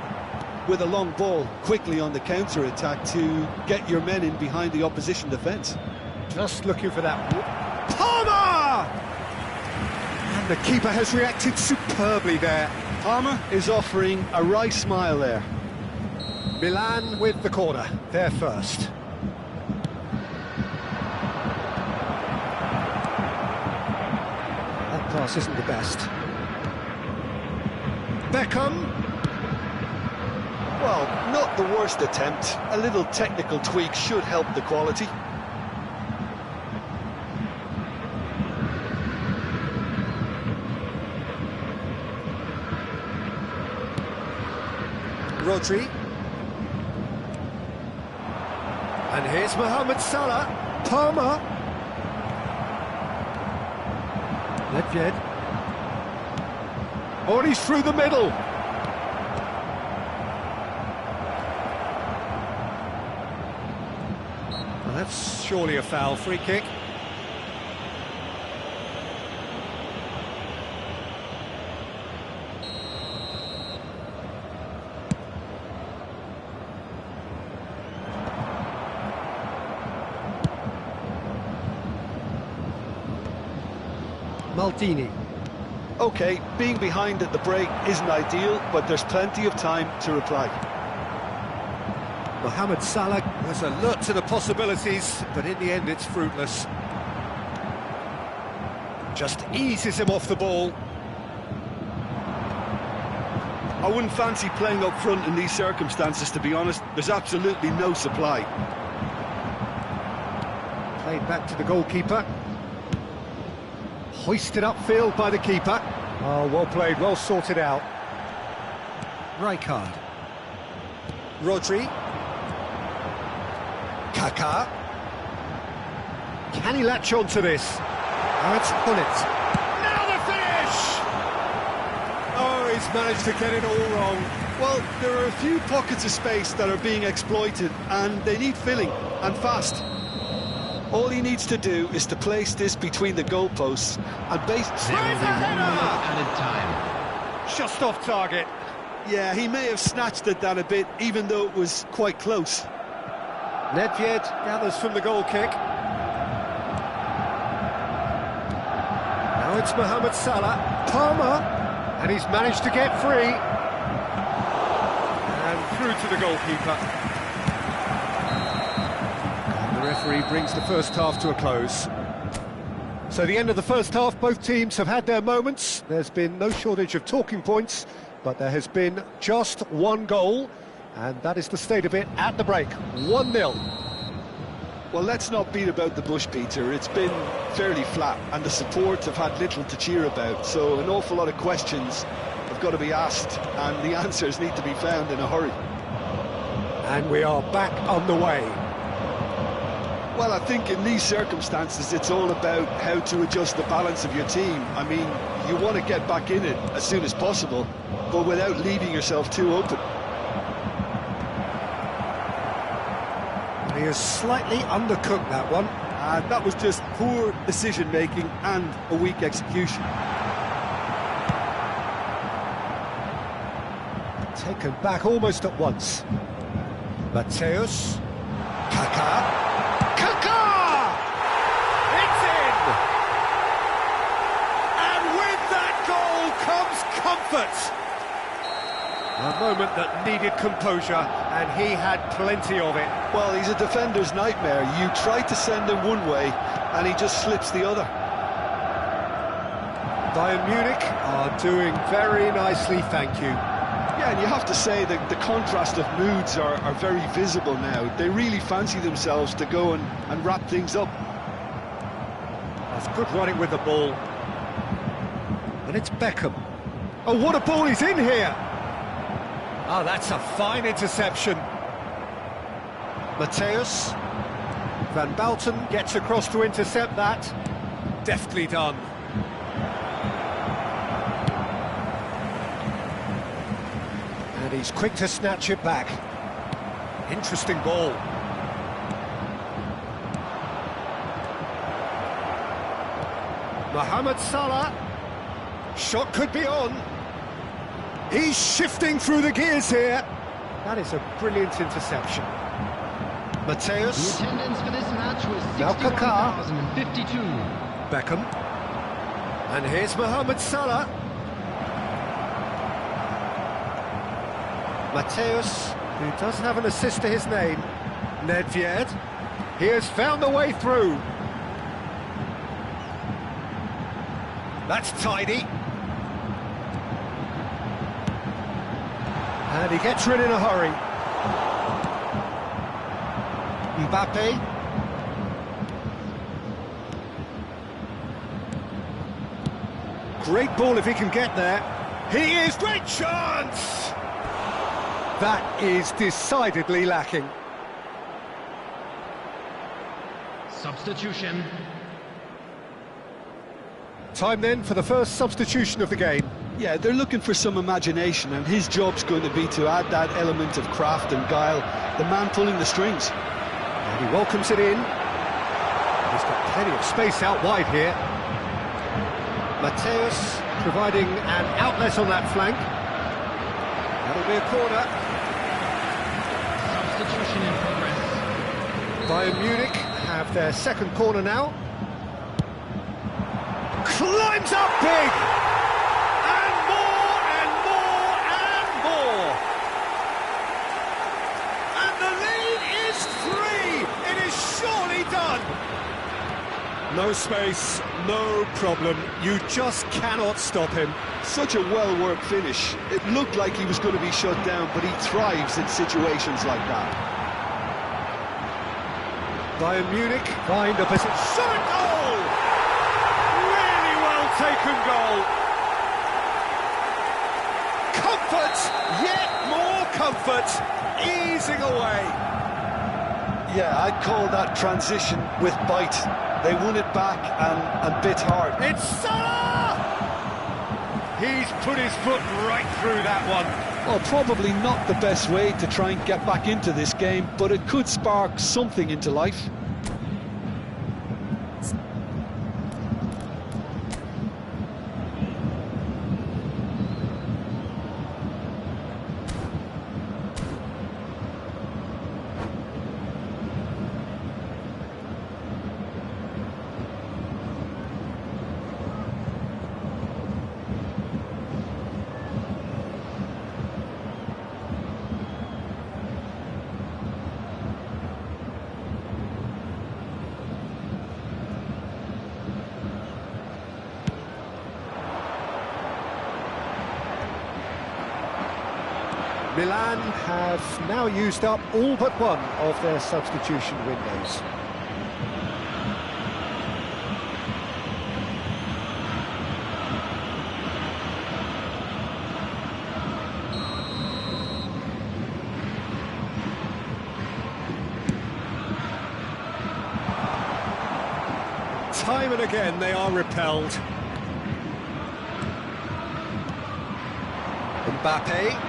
with a long ball quickly on the counter-attack to get your men in behind the opposition defence. Just looking for that. Palmer! And the keeper has reacted superbly there. Palmer is offering a wry smile there. Milan with the corner, they're first. That pass isn't the best. Beckham. Well, not the worst attempt. A little technical tweak should help the quality. Rodri. And here's Mohamed Salah. Palmer. Nedved. Oh, and he's through the middle. Well, that's surely a foul. Free kick. Maldini. OK, being behind at the break isn't ideal, but there's plenty of time to reply. Mohamed Salah has alert to the possibilities, but in the end it's fruitless. Just eases him off the ball. I wouldn't fancy playing up front in these circumstances, to be honest. There's absolutely no supply. Played back to the goalkeeper. Hoisted upfield by the keeper. Oh, well played, well sorted out. Rijkaard. Rodri. Kaká. Can he latch on to this? Oh, it's Gullit. Now the finish! Oh, he's managed to get it all wrong. Well, there are a few pockets of space that are being exploited, and they need filling, and fast. All he needs to do is to place this between the goalposts and There will be 1 minute added time. Just off target. Yeah, he may have snatched at that a bit, even though it was quite close. Nedved gathers from the goal kick. Now it's Mohamed Salah. Palmer. And he's managed to get free. And through to the goalkeeper. The referee brings the first half to a close. So the end of the first half, both teams have had their moments. There's been no shortage of talking points, but there has been just one goal, and that is the state of it at the break. 1-0. Well, let's not beat about the bush, Peter. It's been fairly flat, and the support have had little to cheer about, so an awful lot of questions have got to be asked, and the answers need to be found in a hurry. And we are back on the way. Well, I think in these circumstances it's all about how to adjust the balance of your team. I mean, you want to get back in it as soon as possible, but without leaving yourself too open. He has slightly undercooked that one. And that was just poor decision-making and a weak execution. Taken back almost at once. Mateus. Kaká. It's in! And with that goal comes comfort. A moment that needed composure, and he had plenty of it. Well, he's a defender's nightmare. You try to send him one way, and he just slips the other. Bayern Munich are doing very nicely, thank you. Yeah, and you have to say that the contrast of moods are very visible now. They really fancy themselves to go and wrap things up. That's good running with the ball. And it's Beckham. Oh, what a ball he's in here! Oh, that's a fine interception. Mateus. Van Bouten gets across to intercept that. Deftly done. And he's quick to snatch it back. Interesting ball. Mohamed Salah. Shot could be on. He's shifting through the gears here. That is a brilliant interception. Mateus. The attendance for this match was Now Kaká. 61,052. Beckham. And here's Mohamed Salah. Mateus, who does have an assist to his name. Nedved. He has found the way through. That's tidy. And he gets rid in a hurry. Mbappe. Great ball if he can get there. He is, great chance! That is decidedly lacking. Substitution. Time then for the first substitution of the game. Yeah, they're looking for some imagination, and his job's going to be to add that element of craft and guile, the man pulling the strings. And He welcomes it in. He's got plenty of space out wide here. Mateus providing an outlet on that flank. That'll be a corner. Substitution in progress. Bayern Munich have their second corner now. Climbs up big! And more, and more, and more! And the lead is 3! It is surely done! No space, no problem. You just cannot stop him. Such a well-worked finish. It looked like he was going to be shut down, but he thrives in situations like that. Bayern Munich find a position. Shot goal! Really well taken goal. Comfort, yet more comfort, easing away. Yeah, I'd call that transition with bite. They won it back and bit hard. It's Salah! He's put his foot right through that one. Well, probably not the best way to try and get back into this game, but it could spark something into life. Milan have now used up all but one of their substitution windows. Time and again they are repelled. Mbappe.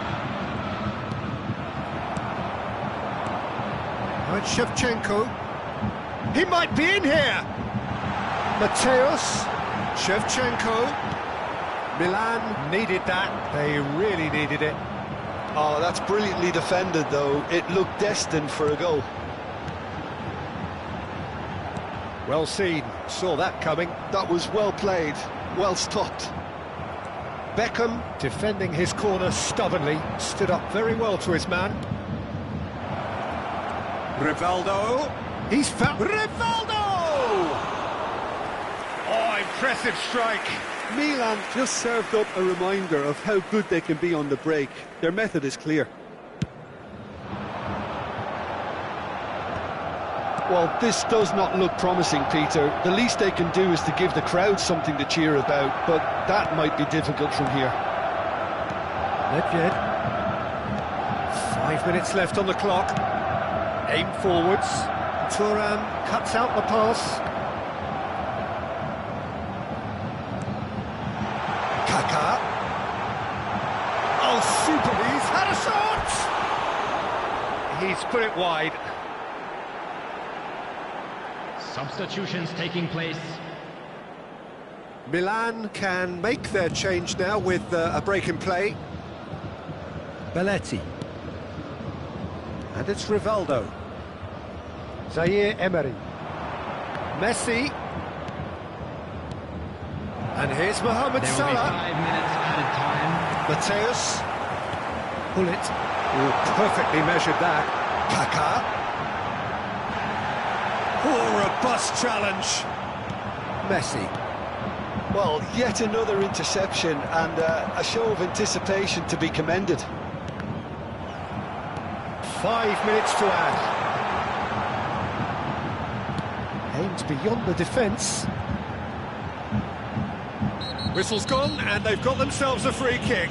And Shevchenko. He might be in here. Mateus. Shevchenko. Milan needed that. They really needed it. Oh, that's brilliantly defended, though. It looked destined for a goal. Well seen. Saw that coming. That was well played. Well stopped. Beckham, defending his corner stubbornly, stood up very well to his man. Rivaldo, he's found... Rivaldo! Oh, impressive strike. Milan just served up a reminder of how good they can be on the break. Their method is clear. Well, this does not look promising, Peter. The least they can do is to give the crowd something to cheer about, but that might be difficult from here. Nedved. 5 minutes left on the clock. Aim forwards. Thuram cuts out the pass. Kaká. Oh, super! He's had a shot! He's put it wide. Substitutions taking place. Milan can make their change now with a break in play. Belletti. And it's Rivaldo. Zaire Emery. Messi. And here's Mohamed There will be Salah. 5 minutes added time. Mateus. Bullet. Oh, perfectly measured that. Kaká. Oh, robust challenge. Messi. Well, yet another interception and a show of anticipation to be commended. 5 minutes to add. Aimed beyond the defence. Whistle's gone, and they've got themselves a free kick.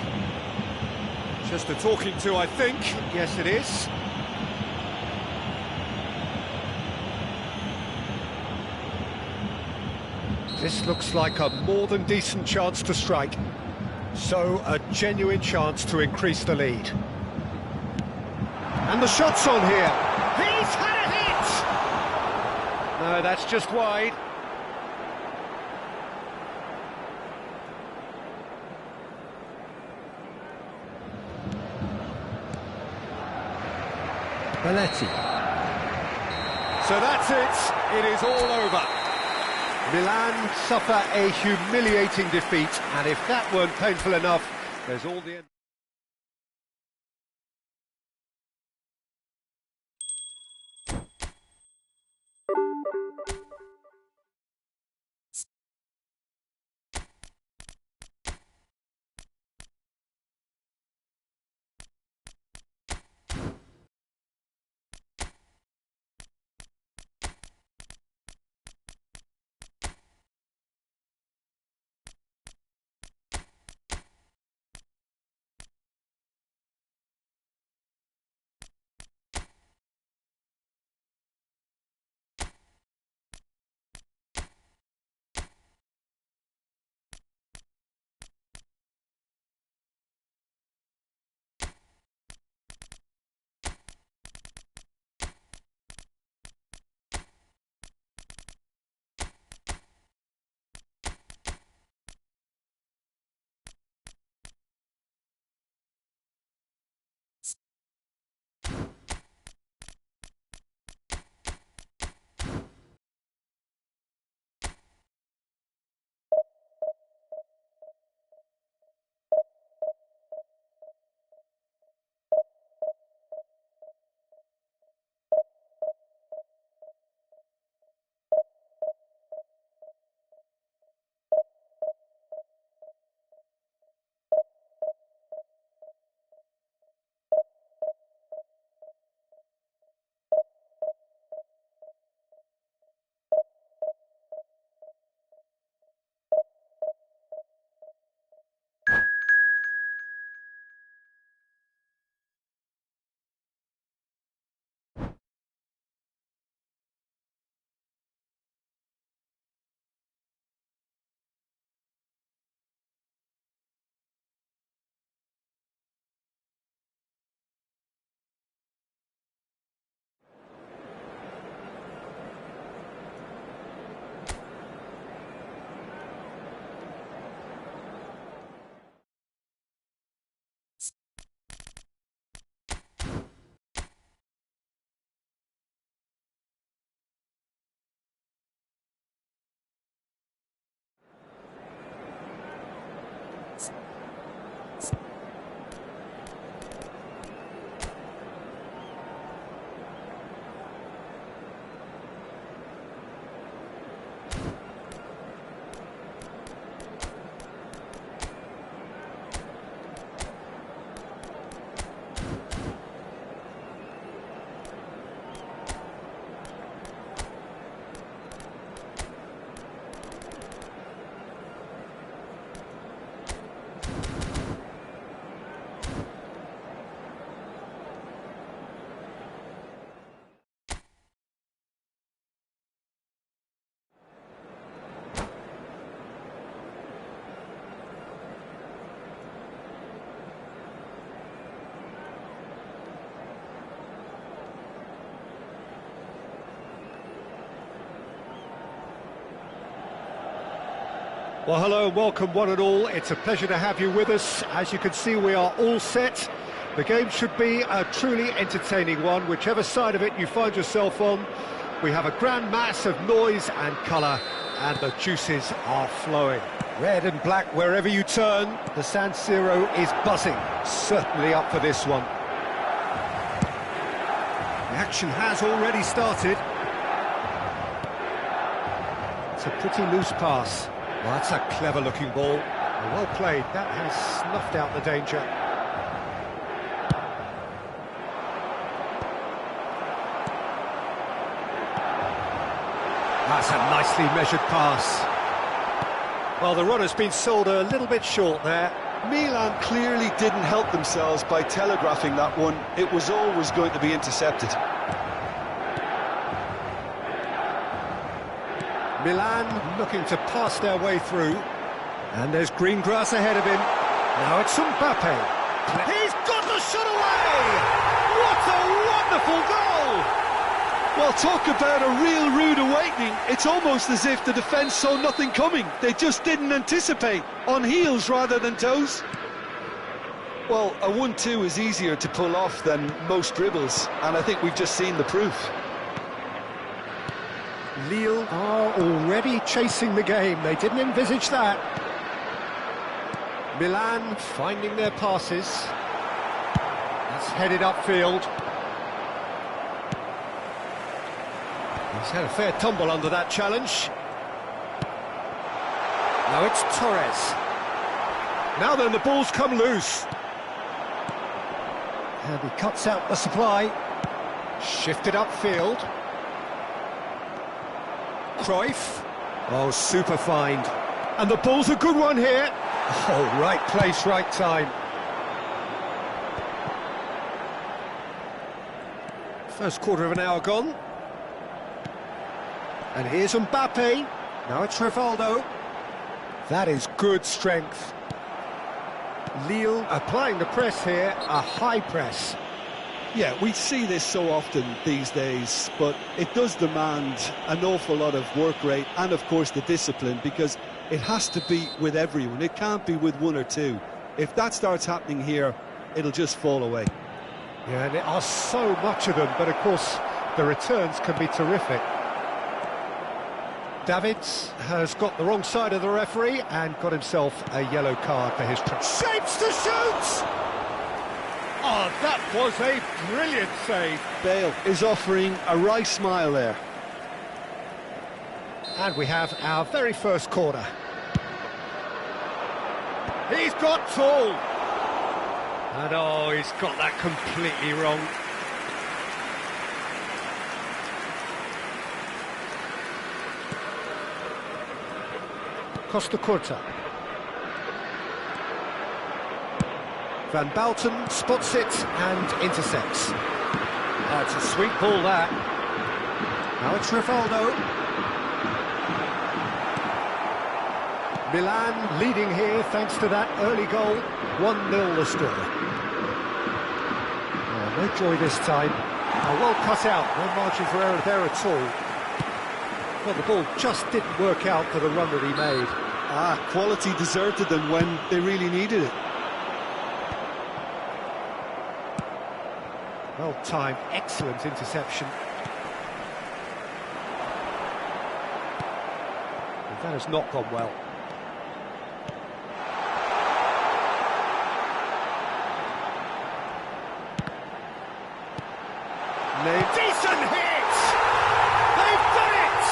Just a talking to, I think. Yes, it is. This looks like a more than decent chance to strike. So, a genuine chance to increase the lead. And the shot's on here. He's had a hit! that's just wide. Belletti. So that's it. It is all over. Milan suffer a humiliating defeat, and if that weren't painful enough, there's all the... Well, hello and welcome one and all. It's a pleasure to have you with us. As you can see, we are all set. The game should be a truly entertaining one, whichever side of it you find yourself on. We have a grand mass of noise and colour, and the juices are flowing. Red and black wherever you turn. The San Siro is buzzing. Certainly up for this one. The action has already started. It's a pretty loose pass. Well, that's a clever-looking ball. Well played. That has snuffed out the danger. That's a nicely measured pass. Well, the runner's been sold a little bit short there. Milan clearly didn't help themselves by telegraphing that one. It was always going to be intercepted. Milan looking to pass their way through. And there's green grass ahead of him. Now it's Mbappe. He's got the shot away! What a wonderful goal! Well, talk about a real rude awakening. It's almost as if the defence saw nothing coming. They just didn't anticipate. On heels rather than toes. Well, a 1-2 is easier to pull off than most dribbles, and I think we've just seen the proof. Lille are already chasing the game. They didn't envisage that. Milan finding their passes. That's headed upfield. He's had a fair tumble under that challenge. Now it's Torres. Now then, the ball's come loose. And he cuts out the supply. Shifted upfield. Cruyff. Oh, super find. And the ball's a good one here. Oh, right place, right time. First quarter of an hour gone. And here's Mbappe. Now it's Rivaldo. That is good strength. Lille applying the press here, a high press. Yeah, we see this so often these days, but it does demand an awful lot of work rate and, of course, the discipline, because it has to be with everyone. It can't be with one or two. If that starts happening here, it'll just fall away. Yeah, and there are so much of them, but of course the returns can be terrific. Davids has got the wrong side of the referee and got himself a yellow card for his trip. Shapes to shoot! Oh, that was a brilliant save. Bale is offering a wry smile there. And we have our very first corner. He's got tall. And oh, he's got that completely wrong. Costa Curta. Van Bouten spots it and intercepts. Oh, it's a sweet ball, that. Now it's Rivaldo. Milan leading here thanks to that early goal. 1-0 the score. Oh, no joy this time. Oh, well cut out, no margin for error there at all. Well, the ball just didn't work out for the run that he made. Quality deserted them when they really needed it. Well timed, excellent interception. And that has not gone well. Decent hit! They've done it!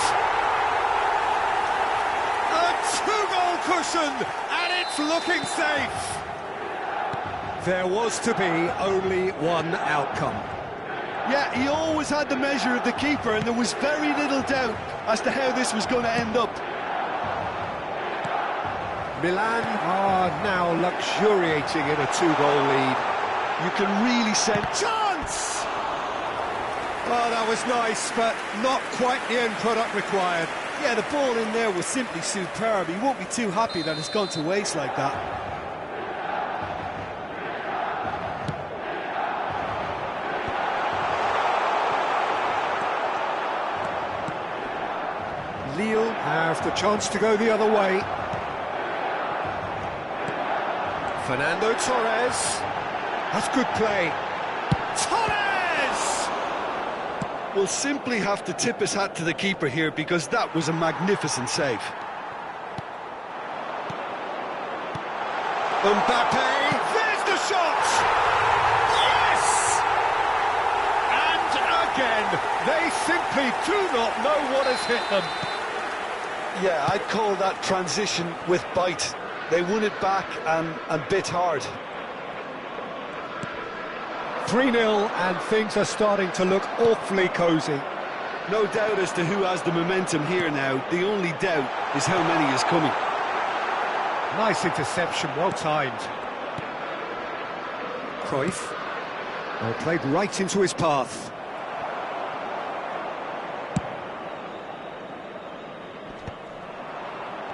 A two-goal cushion, and it's looking safe. There was to be only one outcome. Yeah, he always had the measure of the keeper, and there was very little doubt as to how this was going to end up. Milan are now luxuriating in a two-goal lead. You can really sense... Chance! Oh, that was nice, but not quite the end product required. Yeah, the ball in there was simply superb. He won't be too happy that it's gone to waste like that. Lille have the chance to go the other way. Fernando Torres. That's good play. Torres! We'll simply have to tip his hat to the keeper here, because that was a magnificent save. Mbappe, there's the shot! Yes! And again, they simply do not know what has hit them. Yeah, I'd call that transition with bite. They won it back and bit hard. 3-0, and things are starting to look awfully cosy. No doubt as to who has the momentum here now. The only doubt is how many is coming. Nice interception, well timed. Cruyff. Well, played right into his path.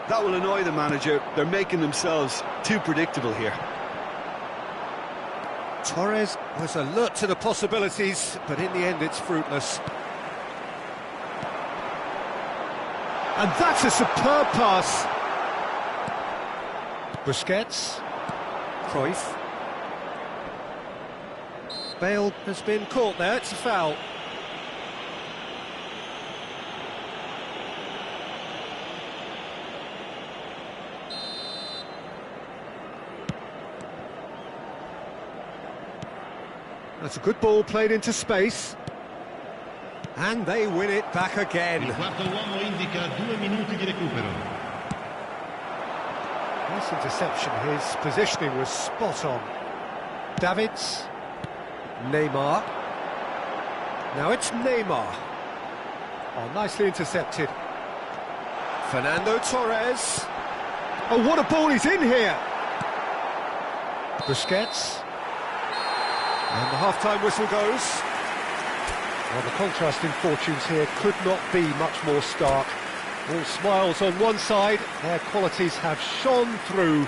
That will annoy the manager. They're making themselves too predictable here. Torres was alert to the possibilities, but in the end it's fruitless. And that's a superb pass. Busquets. Cruyff. Bale has been caught there, it's a foul. That's a good ball played into space. And they win it back again. Il quarto uomo indica 2 minuti di recupero. Nice interception, his positioning was spot on. Davids. Neymar. Now it's Neymar. Oh, nicely intercepted. Fernando Torres. Oh, what a ball he's in here! Busquets. And the half-time whistle goes. Well, the contrasting fortunes here could not be much more stark. All smiles on one side, their qualities have shone through.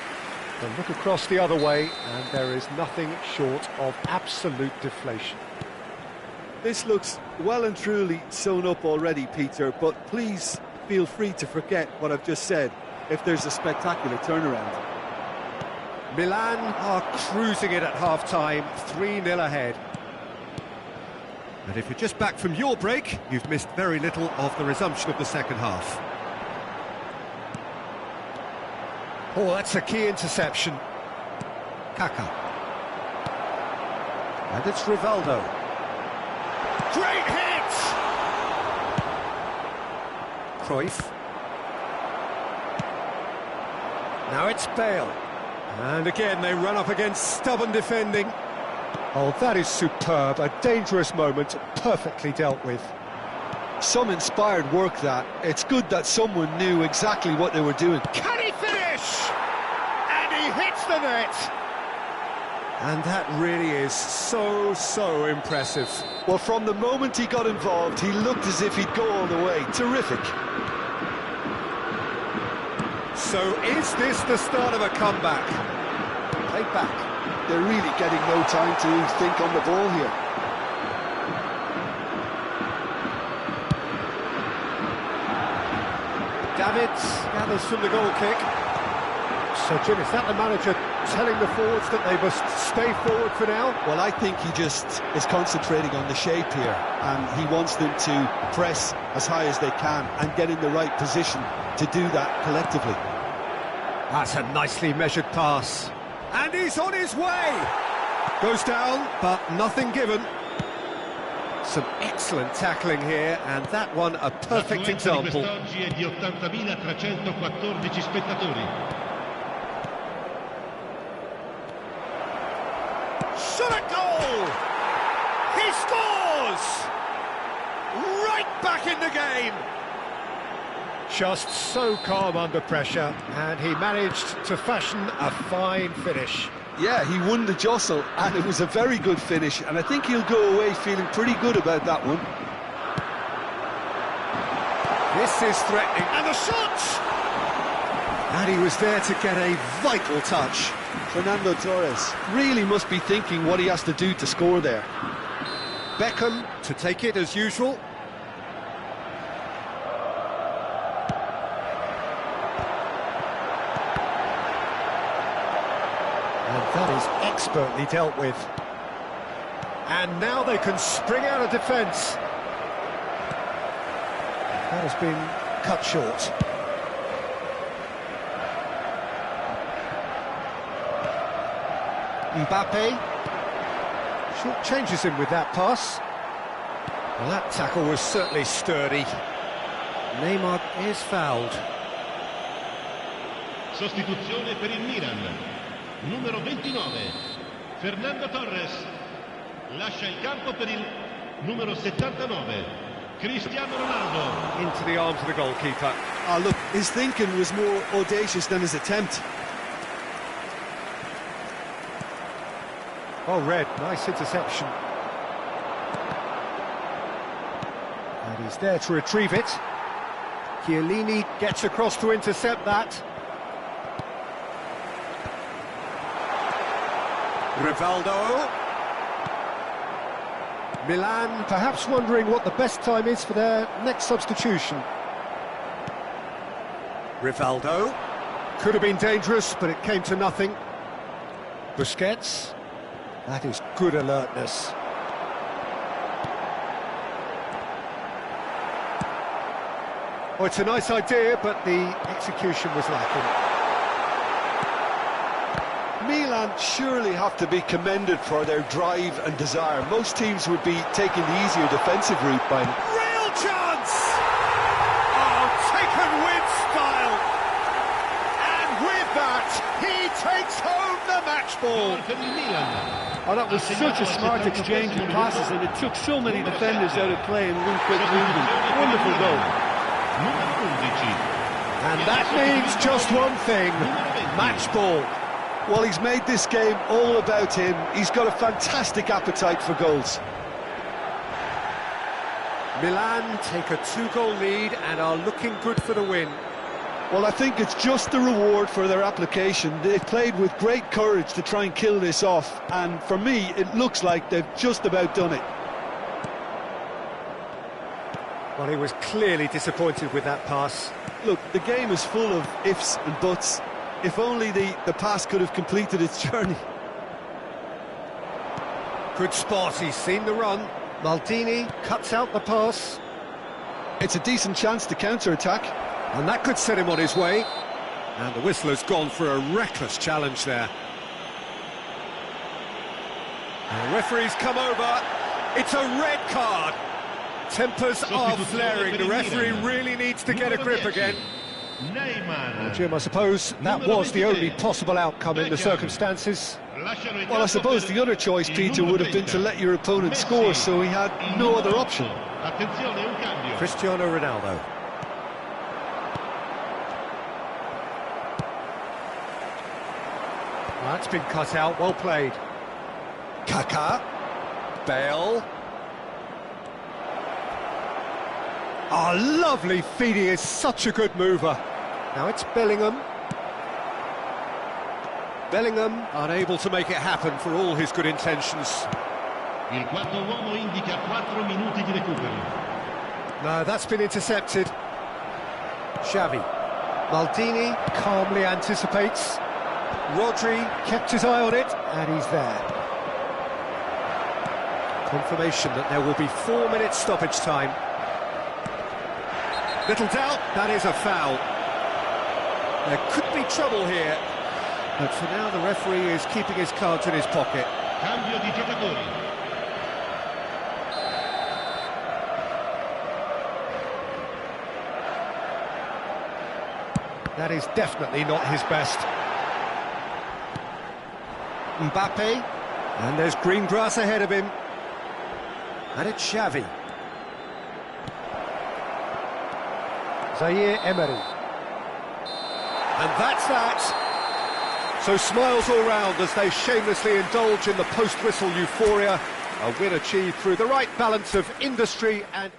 And look across the other way, and there is nothing short of absolute deflation. This looks well and truly sewn up already, Peter, but please feel free to forget what I've just said if there's a spectacular turnaround. Milan are cruising it at half-time, 3-0 ahead. And if you're just back from your break, you've missed very little of the resumption of the second half. Oh, that's a key interception. Kaká. And it's Rivaldo. Great hit! Cruyff. Now it's Bale. And again, they run up against stubborn defending. Oh, that is superb. A dangerous moment, perfectly dealt with. Some inspired work, that. It's good that someone knew exactly what they were doing. Can he finish? And he hits the net! And that really is so impressive. Well, from the moment he got involved, he looked as if he'd go all the way. Terrific. So is this the start of a comeback? Played back. They're really getting no time to think on the ball here. Davids gathers from the goal kick. So, Jim, is that the manager telling the forwards that they must stay forward for now? Well, I think he just is concentrating on the shape here, and he wants them to press as high as they can and get in the right position to do that collectively. That's a nicely measured pass. And he's on his way! Goes down, but nothing given. Some excellent tackling here, and that one a perfect example. Quest'oggi è di 80.314 spettatori. Shot a goal! He scores! Right back in the game! Just so calm under pressure, and he managed to fashion a fine finish. Yeah, he won the jostle, and it was a very good finish, and I think he'll go away feeling pretty good about that one. This is threatening, and the shot! And he was there to get a vital touch. Fernando Torres really must be thinking what he has to do to score there. Beckham to take it as usual. And that is expertly dealt with. And now they can spring out of defence. That has been cut short. Mbappe short changes him with that pass. Well, that tackle was certainly sturdy. Neymar is fouled. Sostituzione per il Milan. Numero 29, Fernando Torres. Lascia il campo per il numero 79, Cristiano Ronaldo. Into the arms of the goalkeeper. Ah, look, his thinking was more audacious than his attempt. Oh, Red, nice interception. And he's there to retrieve it. Chiellini gets across to intercept that. Rivaldo. Milan perhaps wondering what the best time is for their next substitution. Rivaldo. Could have been dangerous, but it came to nothing. Busquets. That is good alertness. Oh, it's a nice idea, but the execution was lacking. Milan surely have to be commended for their drive and desire. Most teams would be taking the easier defensive route by now. Real chance! Oh, taken with style! And with that, he takes home the match ball! Oh, that was such a smart exchange of passes, and it took so many defenders out of play in one quick movement. Wonderful goal. And that means just one thing, match ball. Well, he's made this game all about him. He's got a fantastic appetite for goals. Milan take a 2-goal lead and are looking good for the win. Well, I think it's just the reward for their application. They've played with great courage to try and kill this off, and for me, it looks like they've just about done it. Well, he was clearly disappointed with that pass. Look, the game is full of ifs and buts. If only the pass could have completed its journey. Good spot, he's seen the run. Maldini cuts out the pass. It's a decent chance to counter-attack. And that could set him on his way. And the whistle has gone for a reckless challenge there. And the referee's come over. It's a red card. Tempers are flaring. The referee really needs to get a grip again. Well, Jim, I suppose that was the only possible outcome in the circumstances. Well, I suppose the other choice, Peter, would have been to let your opponent score, so he had no other option. Cristiano Ronaldo. Well, that's been cut out, well played. Kaká. Bale. Oh, lovely feed, he is such a good mover. Now it's Bellingham. Bellingham unable to make it happen for all his good intentions. Il quarto uomo indica 4 minuti di recupero. No, that's been intercepted. Xavi. Maldini calmly anticipates. Rodri kept his eye on it, and he's there. Confirmation that there will be 4 minutes stoppage time. Little doubt, that is a foul. There could be trouble here, but for now the referee is keeping his cards in his pocket. Cambio di giocatori. That is definitely not his best. Mbappe, and there's green grass ahead of him. And it's Xavi. Zaire Emery. And that's that. So smiles all round as they shamelessly indulge in the post-whistle euphoria. A win achieved through the right balance of industry and...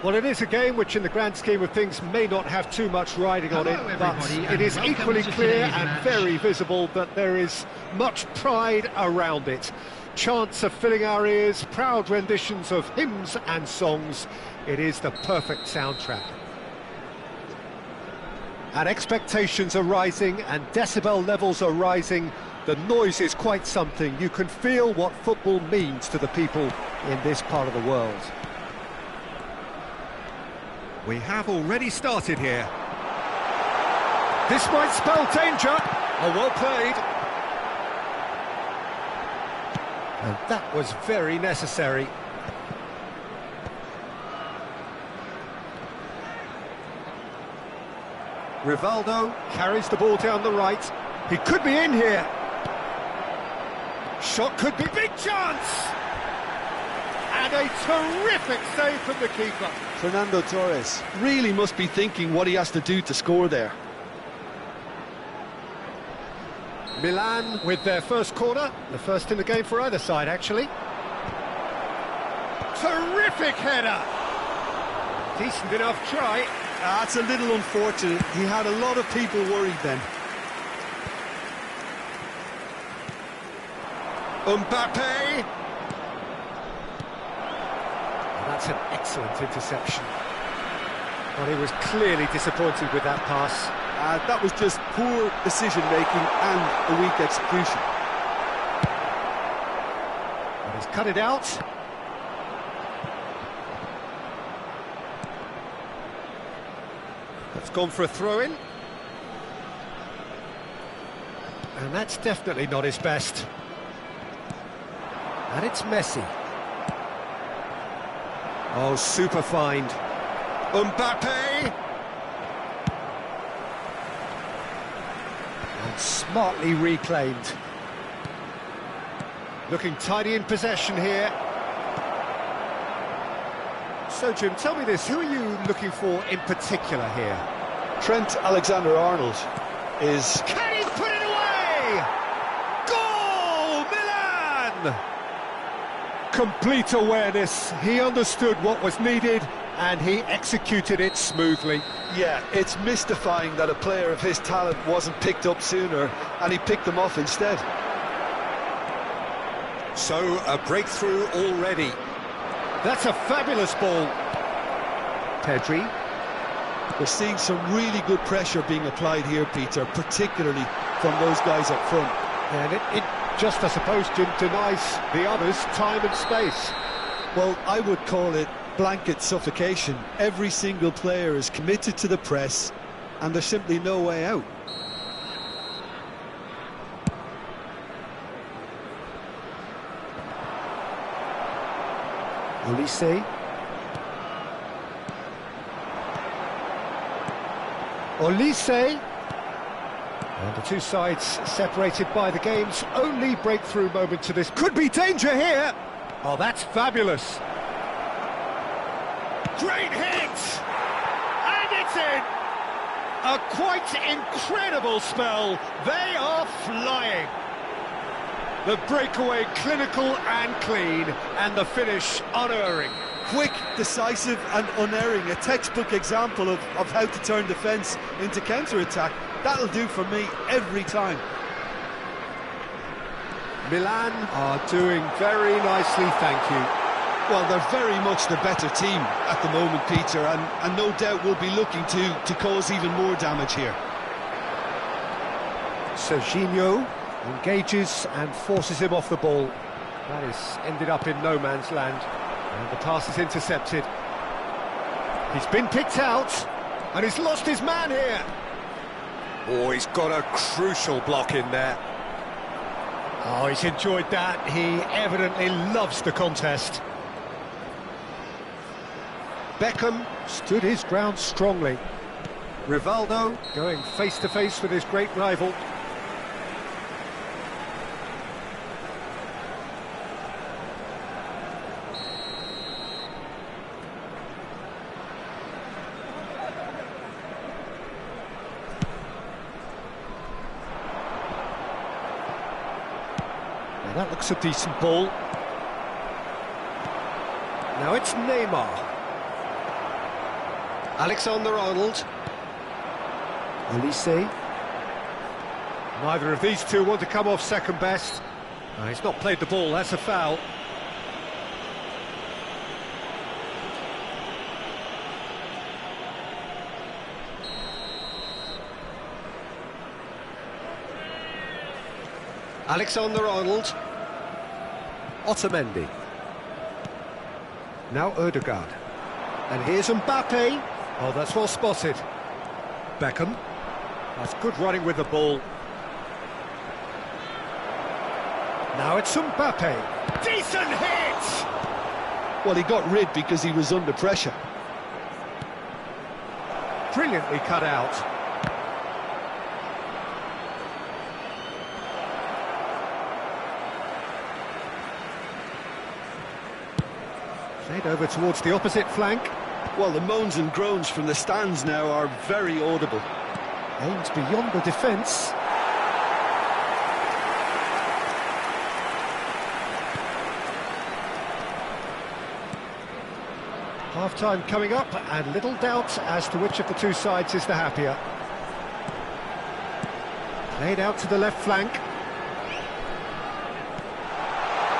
Well, it is a game which, in the grand scheme of things, may not have too much riding on it, but it is equally clear and very visible that there is much pride around it. Chants are filling our ears, proud renditions of hymns and songs. It is the perfect soundtrack. And expectations are rising and decibel levels are rising. The noise is quite something. You can feel what football means to the people in this part of the world. We have already started here. This might spell danger. Oh, well played. And that was very necessary. Rivaldo carries the ball down the right. He could be in here. Shot could be big chance. And a terrific save from the keeper. Fernando Torres really must be thinking what he has to do to score there. Milan with their first corner, the first in the game for either side, actually. Terrific header! Decent enough try. That's a little unfortunate. He had a lot of people worried then. Mbappe! That's an excellent interception. Well, he was clearly disappointed with that pass. That was just poor decision-making and a weak execution. And he's cut it out. That's gone for a throw-in. And that's definitely not his best. And it's Messi. Oh, super find. Mbappe! And smartly reclaimed. Looking tidy in possession here. So, Jim, tell me this, who are you looking for in particular here? Trent Alexander-Arnold is... Can he put it away? Goal, Milan! Complete awareness. He understood what was needed and he executed it smoothly. Yeah, it's mystifying that a player of his talent wasn't picked up sooner and he picked them off instead. So, a breakthrough already. That's a fabulous ball. Pedri. We're seeing some really good pressure being applied here, Peter, particularly from those guys up front. And it just, I suppose, Jim, denies the others time and space. Well, I would call it blanket suffocation. Every single player is committed to the press, and there's simply no way out. Olise. Olise. And the two sides separated by the game's only breakthrough moment to this. Could be danger here! Oh, that's fabulous. Great hit! And it's in! A quite incredible spell. They are flying. The breakaway clinical and clean, and the finish unerring. Quick, decisive and unerring. A textbook example of how to turn defence into counter-attack. That'll do for me every time. Milan are doing very nicely, thank you. Well, they're very much the better team at the moment, Peter, and no doubt will be looking to cause even more damage here. Serginho engages and forces him off the ball. That is ended up in no man's land, and the pass is intercepted. He's been picked out, and he's lost his man here. Oh, he's got a crucial block in there. Oh, he's enjoyed that. He evidently loves the contest. Beckham stood his ground strongly. Rivaldo going face-to-face with his great rival. Now that looks a decent ball. Now it's Neymar. Alexander-Arnold. Olise. Neither of these two want to come off second best. He's not played the ball, that's a foul. Alexander-Arnold. Otamendi. Now Ødegaard. And here's Mbappe. Oh, that's well spotted. Beckham. That's good running with the ball. Now it's Mbappe. Decent hit! Well, he got rid because he was under pressure. Brilliantly cut out. Played over towards the opposite flank. Well, the moans and groans from the stands now are very audible. Aims beyond the defence. Half-time coming up, and little doubt as to which of the two sides is the happier. Played out to the left flank.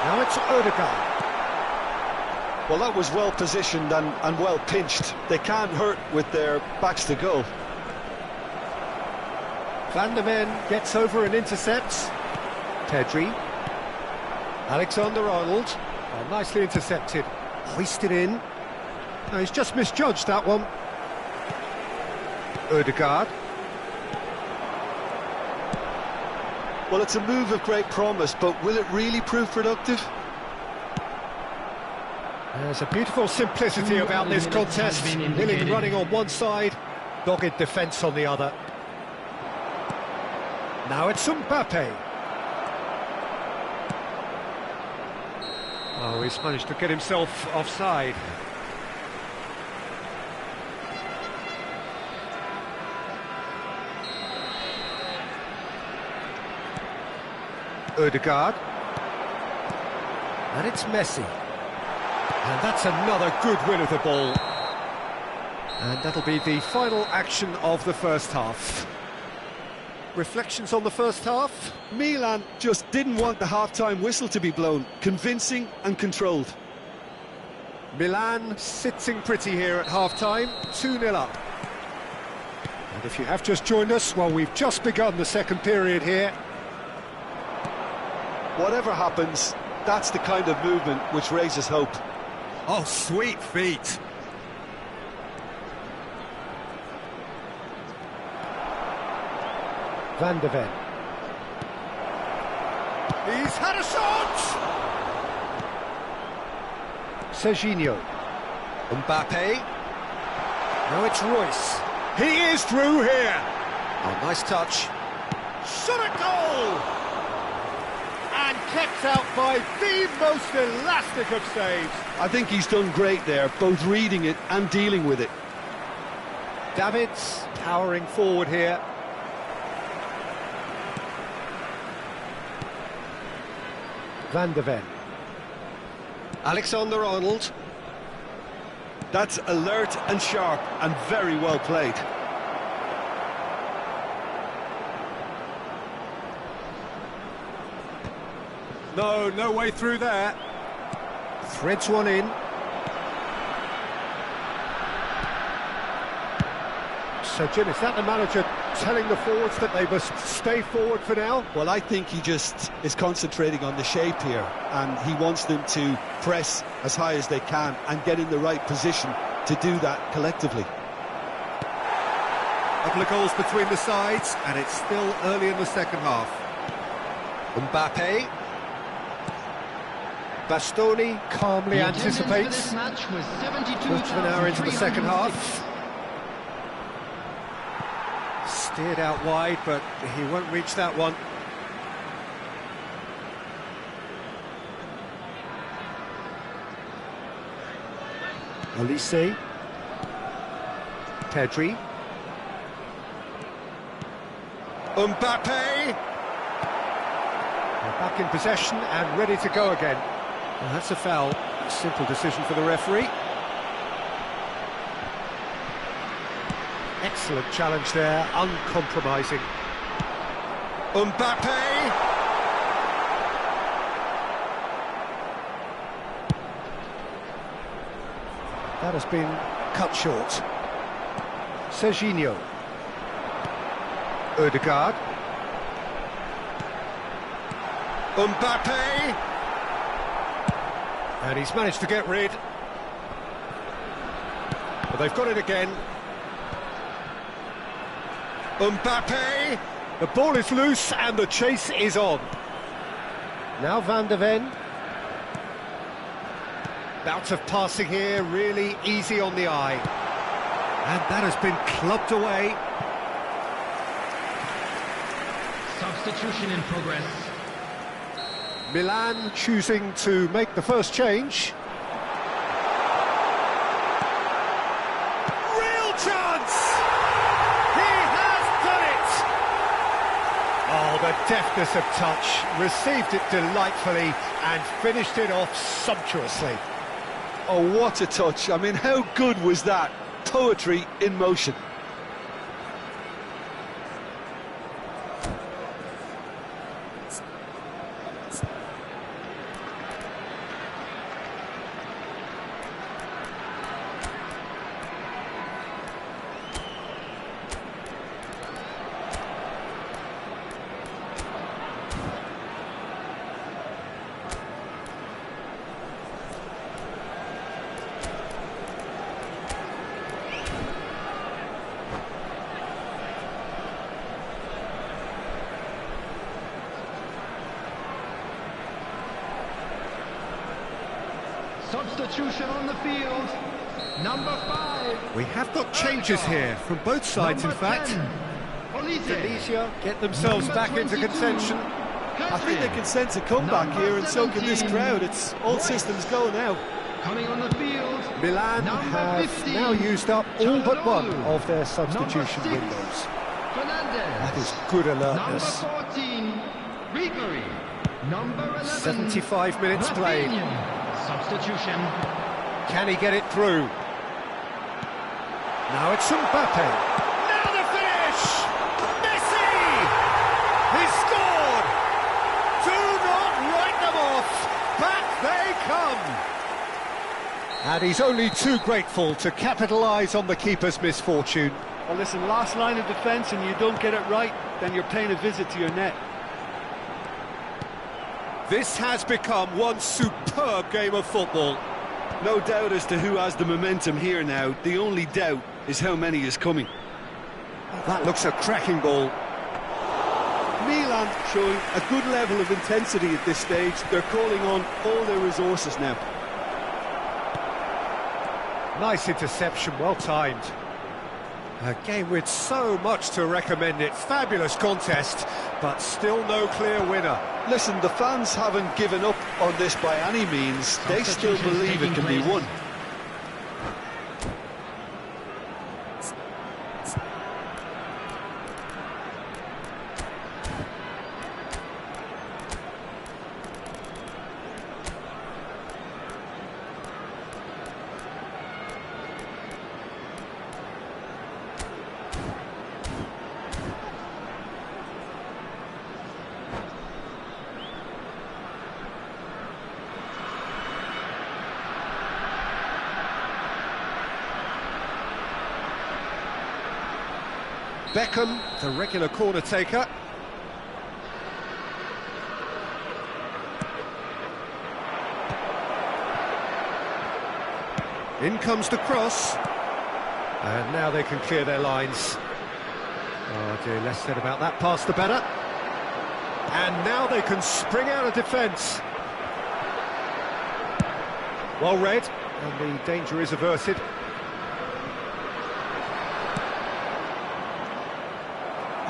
Now it's Ødegaard. Well, that was well positioned and well pinched. They can't hurt with their backs to goal. Van der Ven gets over and intercepts. Pedri. Alexander-Arnold. Oh, nicely intercepted. Hoisted in. No, he's just misjudged that one. Ødegaard. Well, it's a move of great promise, but will it really prove productive? There's a beautiful simplicity about this contest. Milling running on one side, dogged defence on the other. Now it's Mbappe. Oh, he's managed to get himself offside. Ødegaard. And it's Messi. And that's another good win of the ball. And that'll be the final action of the first half. Reflections on the first half? Milan just didn't want the half-time whistle to be blown. Convincing and controlled. Milan sitting pretty here at half-time, 2-0 up. And if you have just joined us, well, we've just begun the second period here. Whatever happens, that's the kind of movement which raises hope. Oh, sweet feet. Van der Ven. He's had a shot! Serginho. Mbappe. Now it's Royce. He is through here. Oh, nice touch. Shot at goal! And kept out by the most elastic of saves. I think he's done great there, both reading it and dealing with it. Davids powering forward here. Van der Ven. Alexander-Arnold. That's alert and sharp and very well played. No way through there. Threads one in. So, Jim, is that the manager telling the forwards that they must stay forward for now? Well, I think he just is concentrating on the shape here, and he wants them to press as high as they can and get in the right position to do that collectively. A couple of goals between the sides, and it's still early in the second half. Mbappe. Bastoni calmly anticipates. Quarter of an hour into the second half. Steered out wide, but he won't reach that one. Olise. Pedri. Mbappe! They're back in possession and ready to go again. Well, that's a foul. Simple decision for the referee. Excellent challenge there, uncompromising. Mbappe! That has been cut short. Serginho. Odegaard. Mbappe! And he's managed to get rid. But they've got it again. Mbappe! The ball is loose and the chase is on. Now Van de Ven. Bout of passing here, really easy on the eye. And that has been clubbed away. Substitution in progress. Milan choosing to make the first change. Real chance! He has done it! Oh, the deftness of touch. Received it delightfully and finished it off sumptuously. Oh, what a touch. I mean, how good was that? Poetry in motion. Substitution on the field. Number 5. We have got changes here from both sides, in fact. Tunisia get themselves back into contention. I think they can sense a comeback here, and so can this crowd. It's all systems go now. Coming on the field. Milan have now used up all but one of their substitution windows. That is good alertness. Number 14, Rigori. Number 11, 75 minutes played. Substitution. Can he get it through? Now it's Mbappe. Now the finish! Messi! He scored! Do not write them off! Back they come! And he's only too grateful to capitalise on the keeper's misfortune. Well, listen, last line of defence and you don't get it right, then you're paying a visit to your net. This has become one superb game of football. No doubt as to who has the momentum here now. The only doubt is how many is coming. That looks a cracking ball. Milan showing a good level of intensity at this stage. They're calling on all their resources now. Nice interception, well timed. A game with so much to recommend it. Fabulous contest, but still no clear winner. Listen, the fans haven't given up on this by any means. They still believe it can be won. Beckham, the regular corner taker. In comes the cross. And now they can clear their lines. Oh dear, less said about that pass the better. And now they can spring out of defence. Well read, and the danger is averted.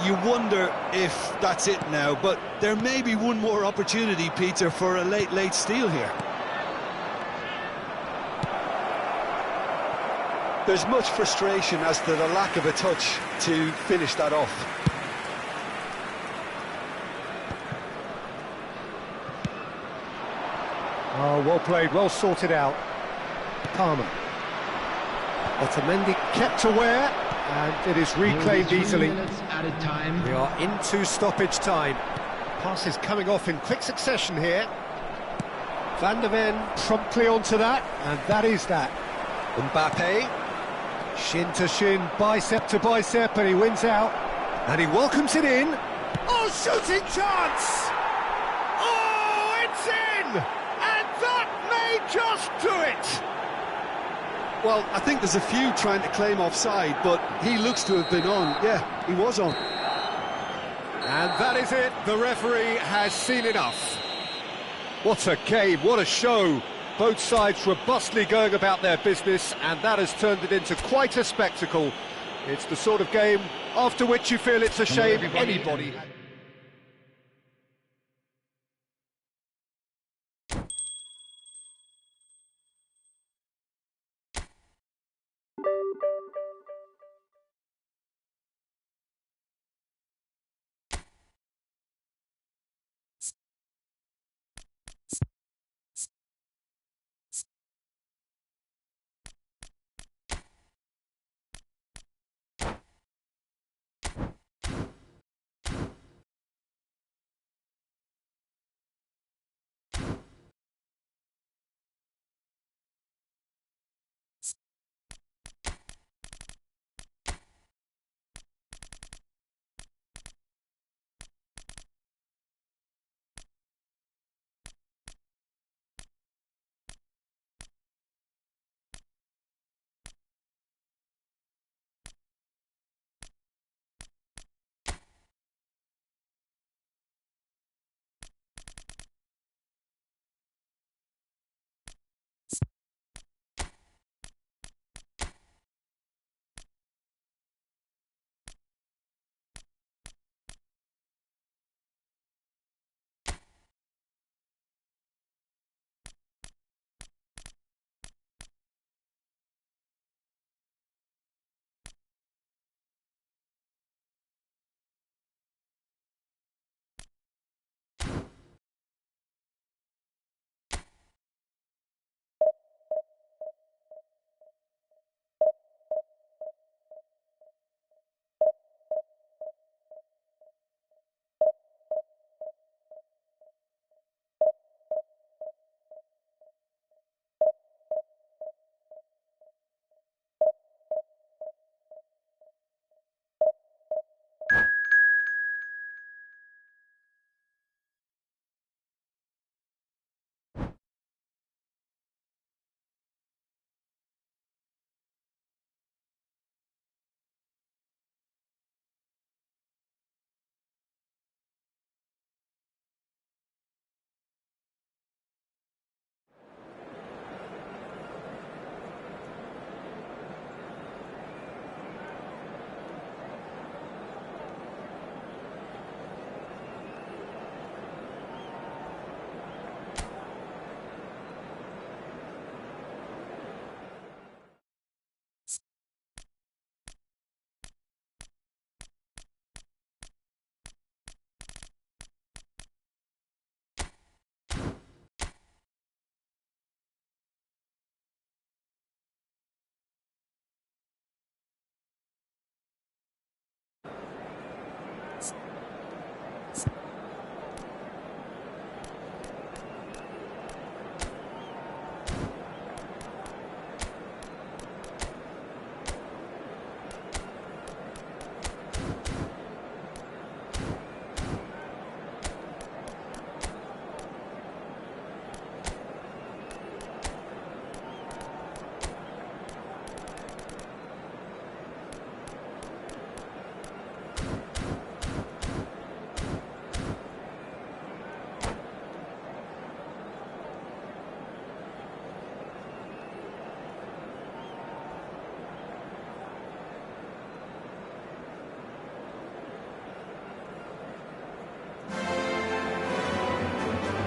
You wonder if that's it now, but there may be one more opportunity, Peter, for a late steal here. There's much frustration as to the lack of a touch to finish that off. Oh, well played, well sorted out. Palmer. Otamendi kept aware, And it is reclaimed easily. Added time. We are into stoppage time. Passes coming off in quick succession here. Van der Ven promptly onto that, and that is that. Mbappe, shin to shin, bicep to bicep, and he wins out. And he welcomes it in. Oh, shooting chance! Oh, it's in! And that may just do it! Well, I think there's a few trying to claim offside, but he looks to have been on. Yeah, he was on. And that is it. The referee has seen enough. What a game, what a show. Both sides robustly going about their business, and that has turned it into quite a spectacle. It's the sort of game after which you feel it's a shame anybody...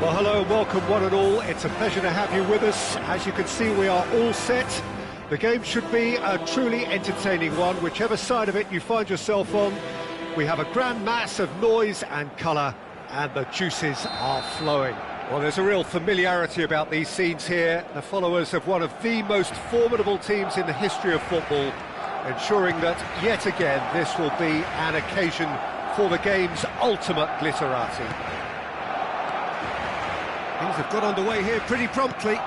Well, hello and welcome one and all. It's a pleasure to have you with us. As you can see, we are all set. The game should be a truly entertaining one, whichever side of it you find yourself on. We have a grand mass of noise and colour, and the juices are flowing. Well, there's a real familiarity about these scenes here. The followers of one of the most formidable teams in the history of football. ensuring that, yet again, this will be an occasion for the game's ultimate glitterati. Things have got underway here pretty promptly.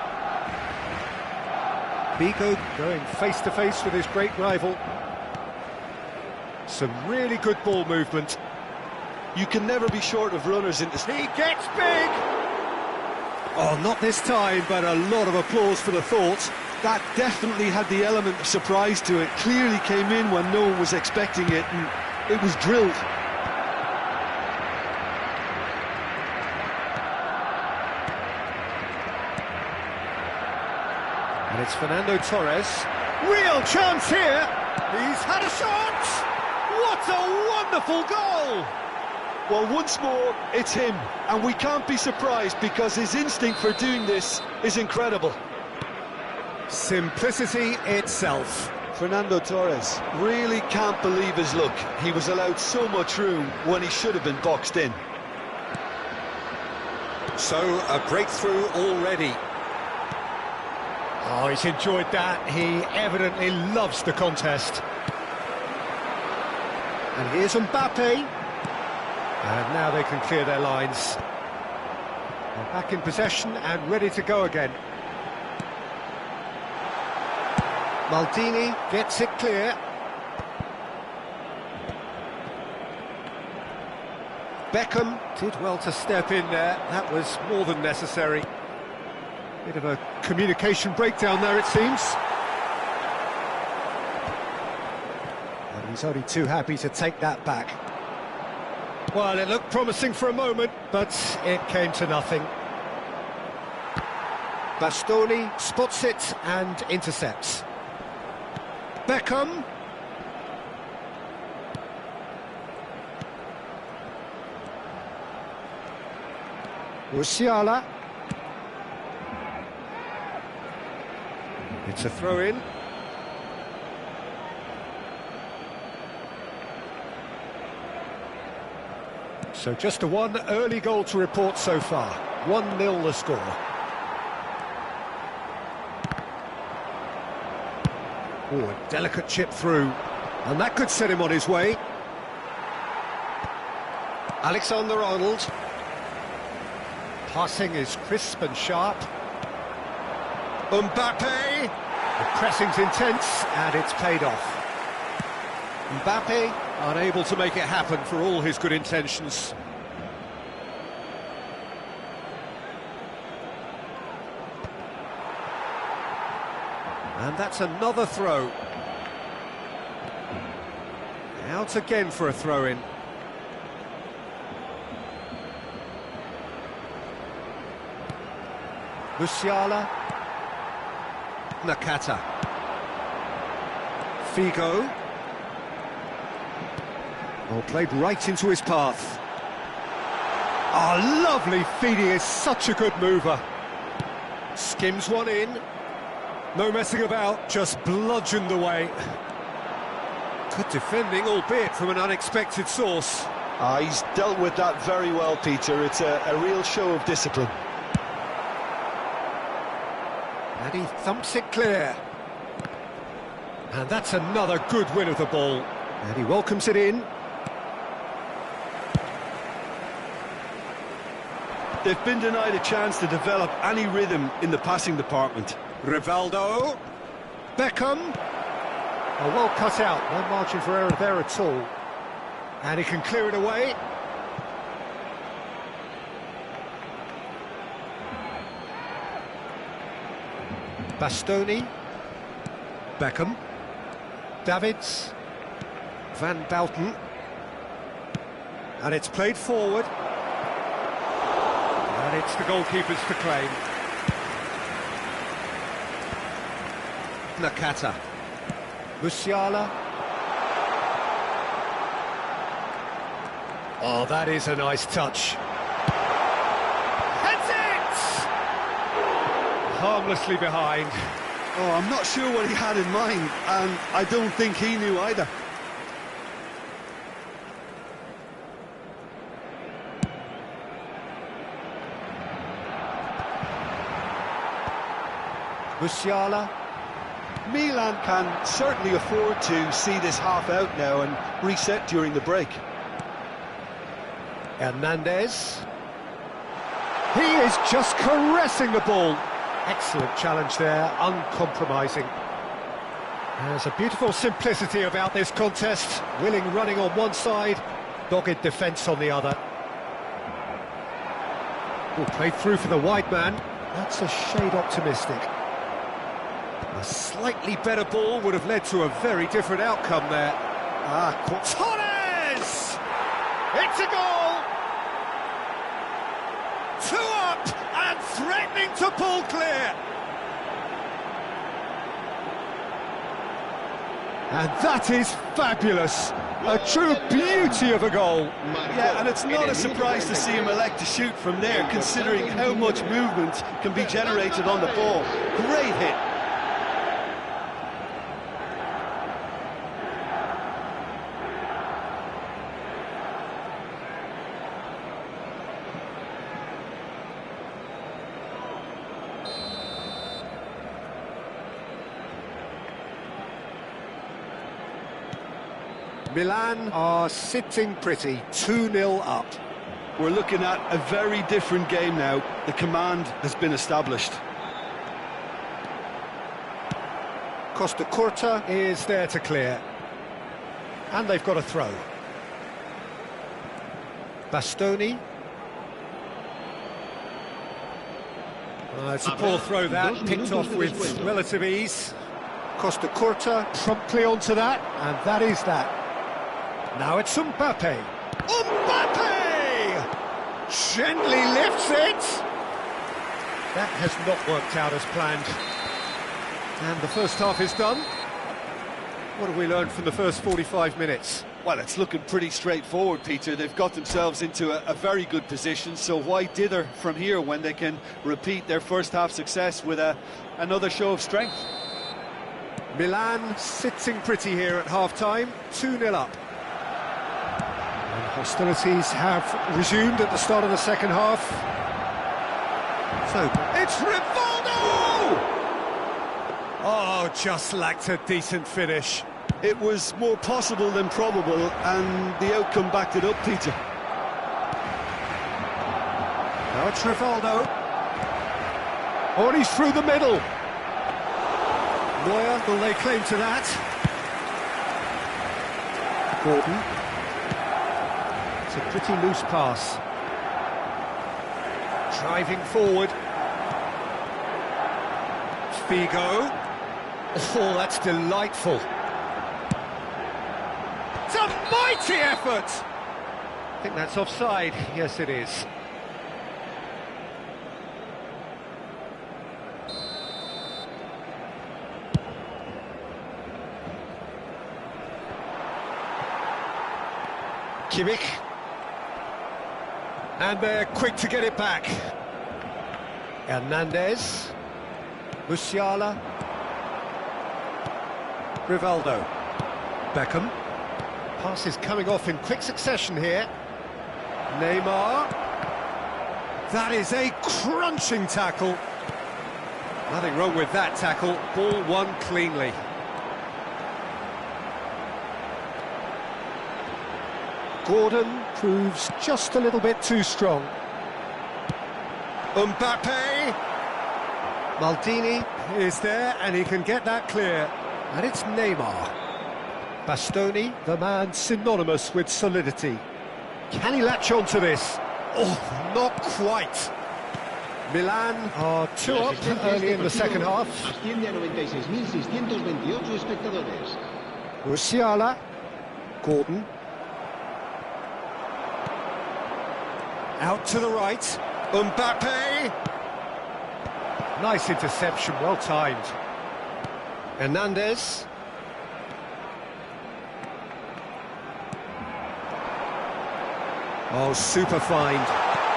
Vigo going face-to-face with his great rival. Some really good ball movement. You can never be short of runners in this. He gets big! Oh, not this time, but a lot of applause for the thought. That definitely had the element of surprise to it. Clearly came in when no one was expecting it, and it was drilled. And it's Fernando Torres. Real chance here! He's had a shot! What a wonderful goal! Well, once more, it's him, and we can't be surprised because his instinct for doing this is incredible. Simplicity itself. Fernando Torres really can't believe his luck. He was allowed so much room when he should have been boxed in. So, a breakthrough already. Oh, he's enjoyed that. He evidently loves the contest. And here's Mbappe. And now they can clear their lines. They're back in possession and ready to go again. Maldini gets it clear. Beckham did well to step in there. That was more than necessary. Bit of a communication breakdown there, it seems. And he's only too happy to take that back. Well, it looked promising for a moment, but it came to nothing. Bastoni spots it and intercepts. Beckham. Musiala. It's a throw-in. So just a one early goal to report so far. 1-0 the score. Oh, a delicate chip through. And that could set him on his way. Alexander-Arnold. Passing is crisp and sharp. Mbappe. The pressing's intense and it's paid off. Mbappe unable to make it happen for all his good intentions. And that's another throw. Out again for a throw-in. Musiala. Nakata. Figo. Oh, played right into his path. Oh, lovely feeding, is such a good mover. Skims one in. No messing about, just bludgeoned away. Good defending, albeit from an unexpected source. He's dealt with that very well, Peter. It's a real show of discipline. And he thumps it clear. And that's another good win of the ball. And he welcomes it in. They've been denied a chance to develop any rhythm in the passing department. Rivaldo. Beckham. Oh, well cut out, no margin for error there at all. And he can clear it away. Bastoni. Beckham. Davids. Van Bouten. And it's played forward. And it's the goalkeepers to claim. Nakata. Musiala. Oh, that is a nice touch. Heads it! Harmlessly behind. Oh, I'm not sure what he had in mind, and I don't think he knew either. Musiala. Milan can certainly afford to see this half out now and reset during the break. Hernandez. He is just caressing the ball. Excellent challenge there, uncompromising. There's a beautiful simplicity about this contest. Willing running on one side, dogged defence on the other. Played through for the wide man. That's a shade optimistic. A slightly better ball would have led to a very different outcome there. Torres! It's a goal! 2 up and threatening to pull clear. And that is fabulous. A true beauty of a goal. Yeah, and it's not a surprise to see him elect to shoot from there, considering how much movement can be generated on the ball. Great hit. Milan are sitting pretty, 2-0 up. We're looking at a very different game now. The command has been established. Costa Curta is there to clear. And they've got a throw. Bastoni. It's a poor throw that, picked off with relative ease. Costa Curta promptly onto that, and that is that. Now it's Mbappe. Mbappe! Gently lifts it! That has not worked out as planned. And the first half is done. What have we learned from the first 45 minutes? Well, it's looking pretty straightforward, Peter. They've got themselves into a very good position, so why dither from here when they can repeat their first half success with another show of strength? Milan sitting pretty here at half-time, 2-0 up. And hostilities have resumed at the start of the second half. So, it's Rivaldo! Oh, just lacked a decent finish. It was more possible than probable, and the outcome backed it up, Peter. Now it's Rivaldo. Oh, and he's through the middle. Neuer will lay claim to that. Gordon. It's a pretty loose pass. Driving forward. Figo. Oh, that's delightful. It's a mighty effort! I think that's offside. Yes, it is. Kimmich. And they're quick to get it back. Hernandez. Musiala. Rivaldo. Beckham. Pass is coming off in quick succession here. Neymar. That is a crunching tackle. Nothing wrong with that tackle. Ball won cleanly. Gordon proves just a little bit too strong. Mbappe. Maldini is there and he can get that clear. And it's Neymar. Bastoni, the man synonymous with solidity. Can he latch on to this? Oh, not quite. Milan are 2 up early in the second half. Musiala. Gordon. Out to the right. Mbappe. Nice interception, well timed. Hernandez. Oh, super find.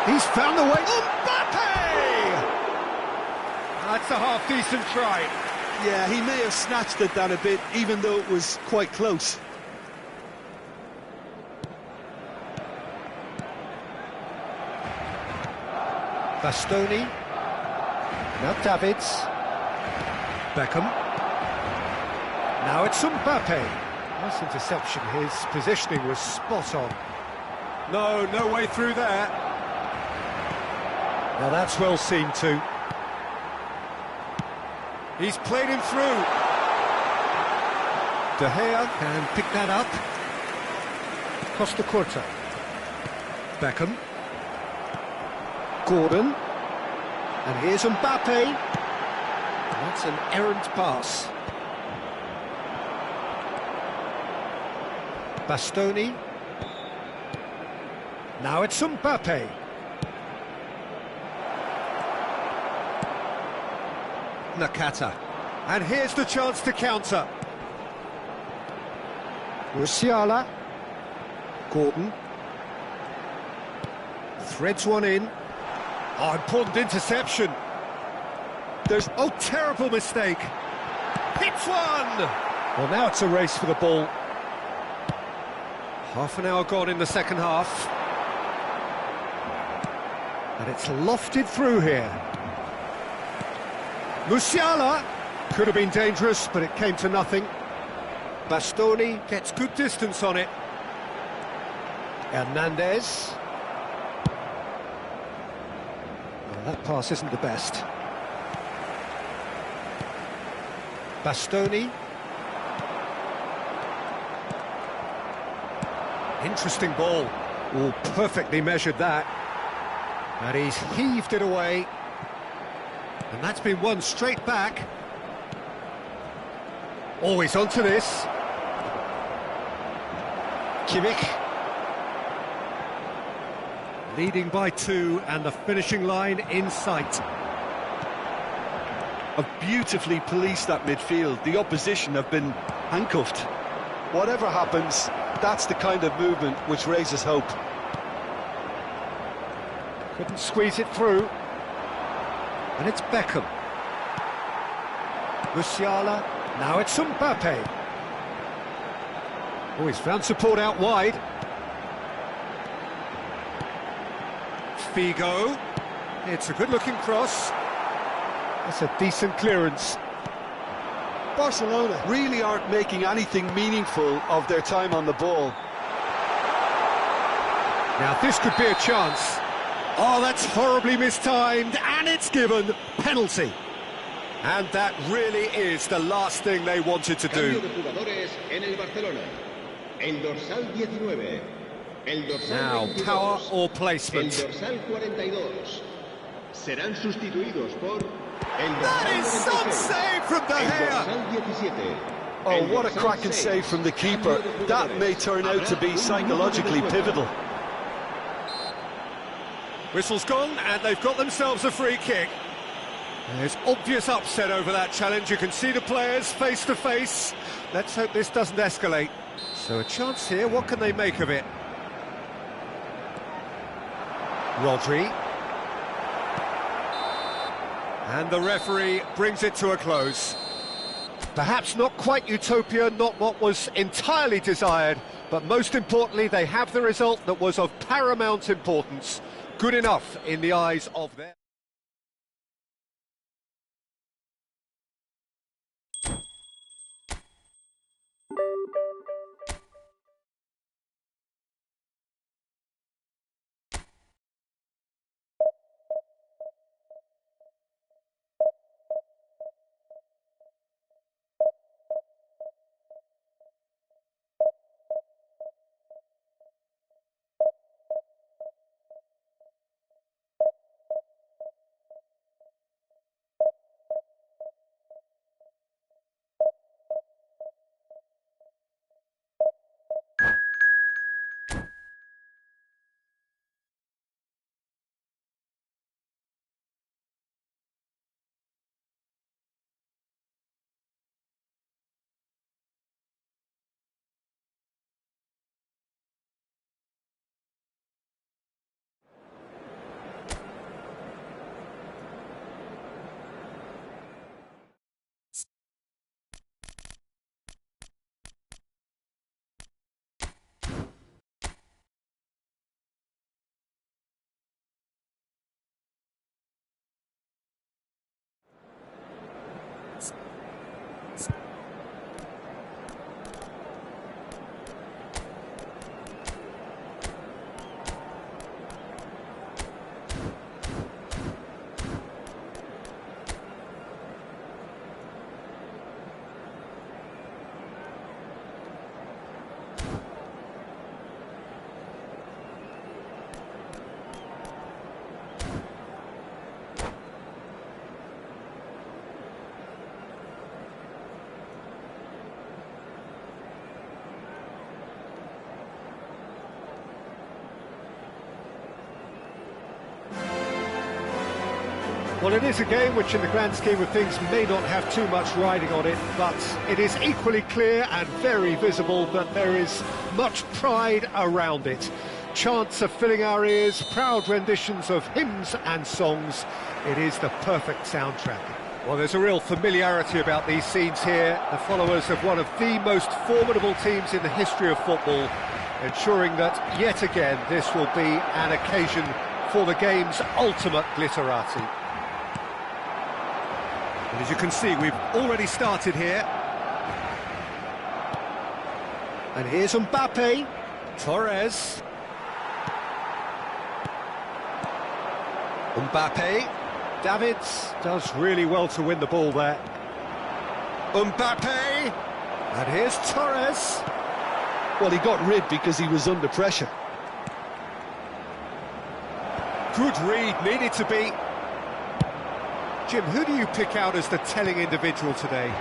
He's found the way. Mbappe! That's a half-decent try. Yeah, he may have snatched at that a bit, even though it was quite close. Bastoni. Now Davids. Beckham. Now it's Mbappe. Nice interception, his positioning was spot on. No way through there. Now that's well seen too. He's played him through. De Gea can pick that up. Costa Curta. Beckham. Gordon. And here's Mbappe. That's an errant pass. Bastoni. Now it's Mbappe. Nakata. And here's the chance to counter. Musiala. Gordon. Threads one in. Oh, important interception. Oh, terrible mistake. Hits one! Well, now it's a race for the ball. Half an hour gone in the second half. And it's lofted through here. Musiala could have been dangerous, but it came to nothing. Bastoni gets good distance on it. Hernandez. Well, that pass isn't the best. Bastoni. Interesting ball. Oh, perfectly measured that. And he's heaved it away. And that's been won straight back. Always onto this. Kimmich. Leading by 2 and the finishing line in sight. Have beautifully policed that midfield. The opposition have been handcuffed. Whatever happens, that's the kind of movement which raises hope. Couldn't squeeze it through. And it's Beckham. Musiala. Now it's Mbappe. Oh, he's found support out wide. Figo. It's a good-looking cross. That's a decent clearance. Barcelona really aren't making anything meaningful of their time on the ball. Now this could be a chance. Oh, that's horribly mistimed, and it's given. Penalty. And that really is the last thing they wanted to do. Now, power or placement. That is some save from De Gea. Oh, what a cracking save from the keeper. That may turn out to be psychologically pivotal. Whistle's gone, and they've got themselves a free kick. There's obvious upset over that challenge. You can see the players face to face. Let's hope this doesn't escalate. So a chance here, what can they make of it? Rodri. And the referee brings it to a close. Perhaps not quite utopia, not what was entirely desired, but most importantly, they have the result that was of paramount importance. Good enough in the eyes of their... Well, it is a game which in the grand scheme of things may not have too much riding on it, but it is equally clear and very visible that there is much pride around it. Chants are filling our ears, proud renditions of hymns and songs. It is the perfect soundtrack. Well, there's a real familiarity about these scenes here. The followers of one of the most formidable teams in the history of football, ensuring that, yet again, this will be an occasion for the game's ultimate glitterati. And as you can see, we've already started here. And here's Mbappe, Torres. Mbappe, Davids does really well to win the ball there. Mbappe, and here's Torres. Well, he got rid because he was under pressure. Good read, needed to be. Jim, who do you pick out as the telling individual today?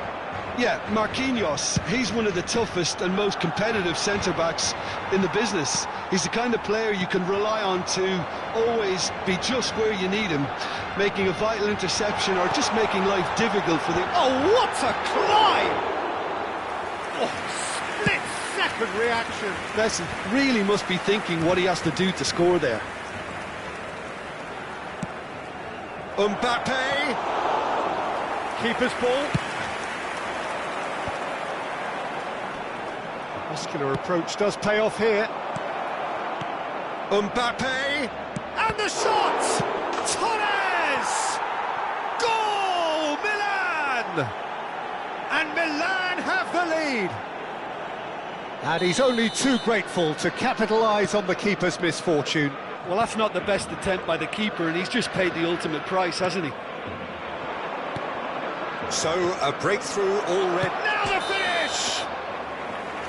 Yeah, Marquinhos. He's one of the toughest and most competitive centre-backs in the business. He's the kind of player you can rely on to always be just where you need him, making a vital interception or just making life difficult for the... Oh, what a climb! Oh, split-second reaction. Messi really must be thinking what he has to do to score there. Mbappe, keeper's ball. Muscular approach does pay off here. Mbappe, and the shot! Torres! Goal, Milan! And Milan have the lead. And he's only too grateful to capitalise on the keeper's misfortune. Well, that's not the best attempt by the keeper, and he's just paid the ultimate price, hasn't he? So, a breakthrough already. Now the finish!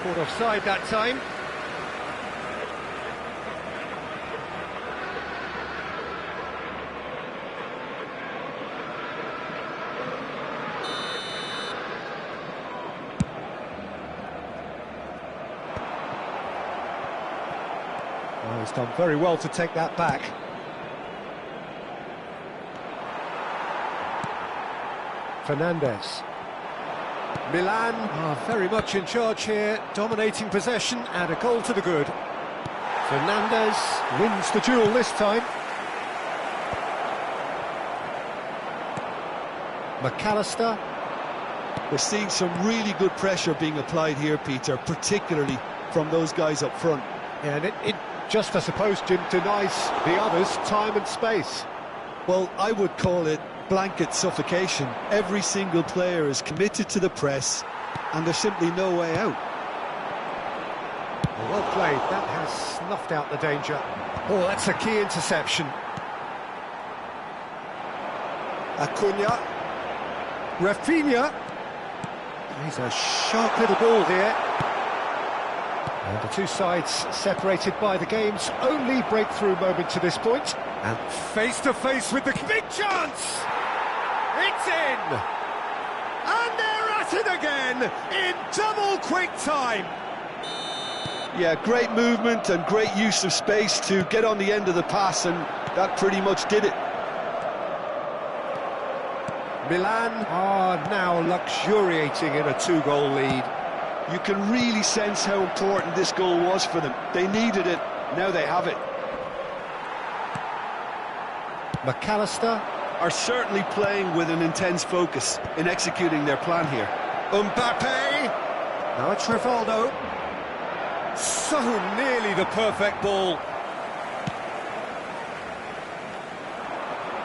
Caught offside that time. Oh, he's done very well to take that back. Fernandes. Milan are very much in charge here, dominating possession and a goal to the good. Fernandes wins the duel this time. McAllister. We're seeing some really good pressure being applied here, Peter, particularly from those guys up front. Yeah, and it just, I suppose, Jim, denies the others time and space. Well, I would call it blanket suffocation. Every single player is committed to the press, and there's simply no way out. Well played, that has snuffed out the danger. Oh, that's a key interception. Acuna. Rafinha. He's a sharp little ball here. And the two sides separated by the game's only breakthrough moment to this point. And face-to-face with the big chance! It's in! And they're at it again in double quick time! Yeah, great movement and great use of space to get on the end of the pass, and that pretty much did it. Milan are now luxuriating in a two-goal lead. You can really sense how important this goal was for them. They needed it, now they have it. McAllister are certainly playing with an intense focus in executing their plan here. Mbappe, now it's Rivaldo. So nearly the perfect ball.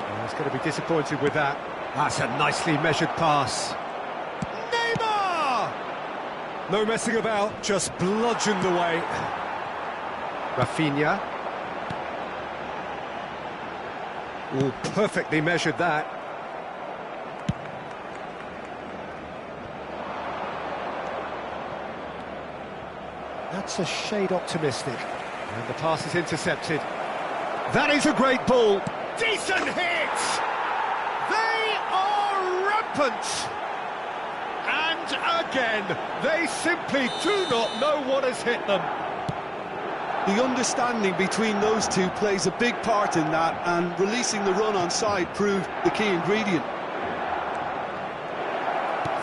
Oh, he's going to be disappointed with that. That's a nicely measured pass. Neymar! No messing about, just bludgeoned away. Rafinha. Oh, perfectly measured that. That's a shade optimistic. And the pass is intercepted. That is a great ball. Decent hit! They are rampant! And again, they simply do not know what has hit them. The understanding between those two plays a big part in that, and releasing the run on side proved the key ingredient.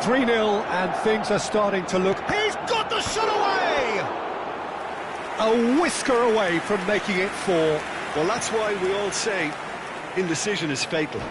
3-0 and things are starting to look... He's got the shot away! A whisker away from making it 4. Well, that's why we all say indecision is fatal.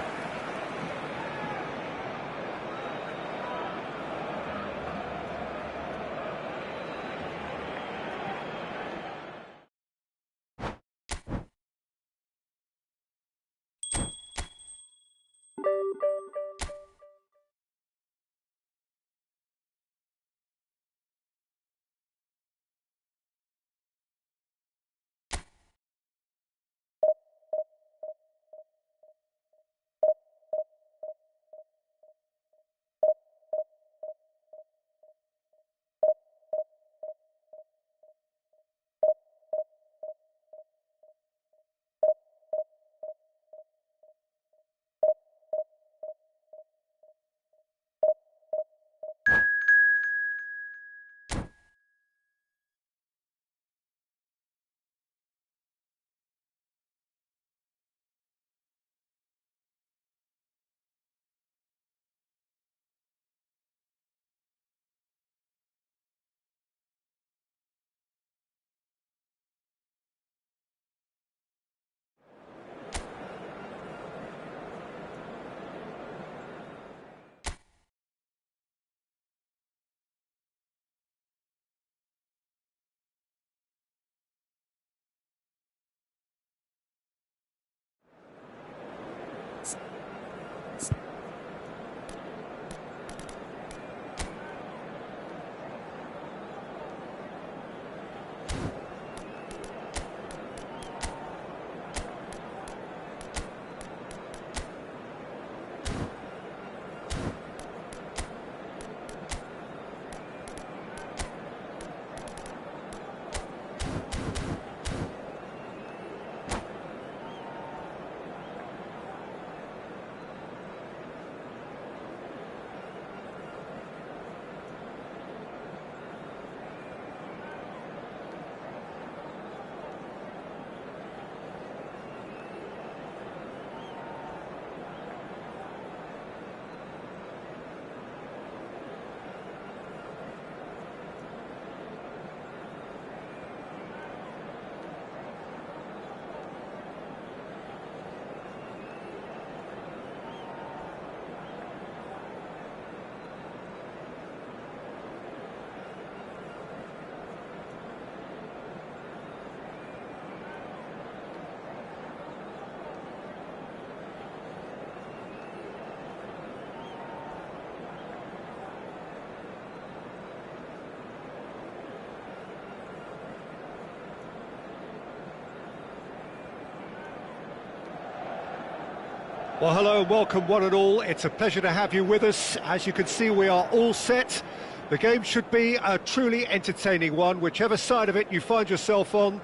Well, hello and welcome one and all. It's a pleasure to have you with us. As you can see, we are all set. The game should be a truly entertaining one, whichever side of it you find yourself on.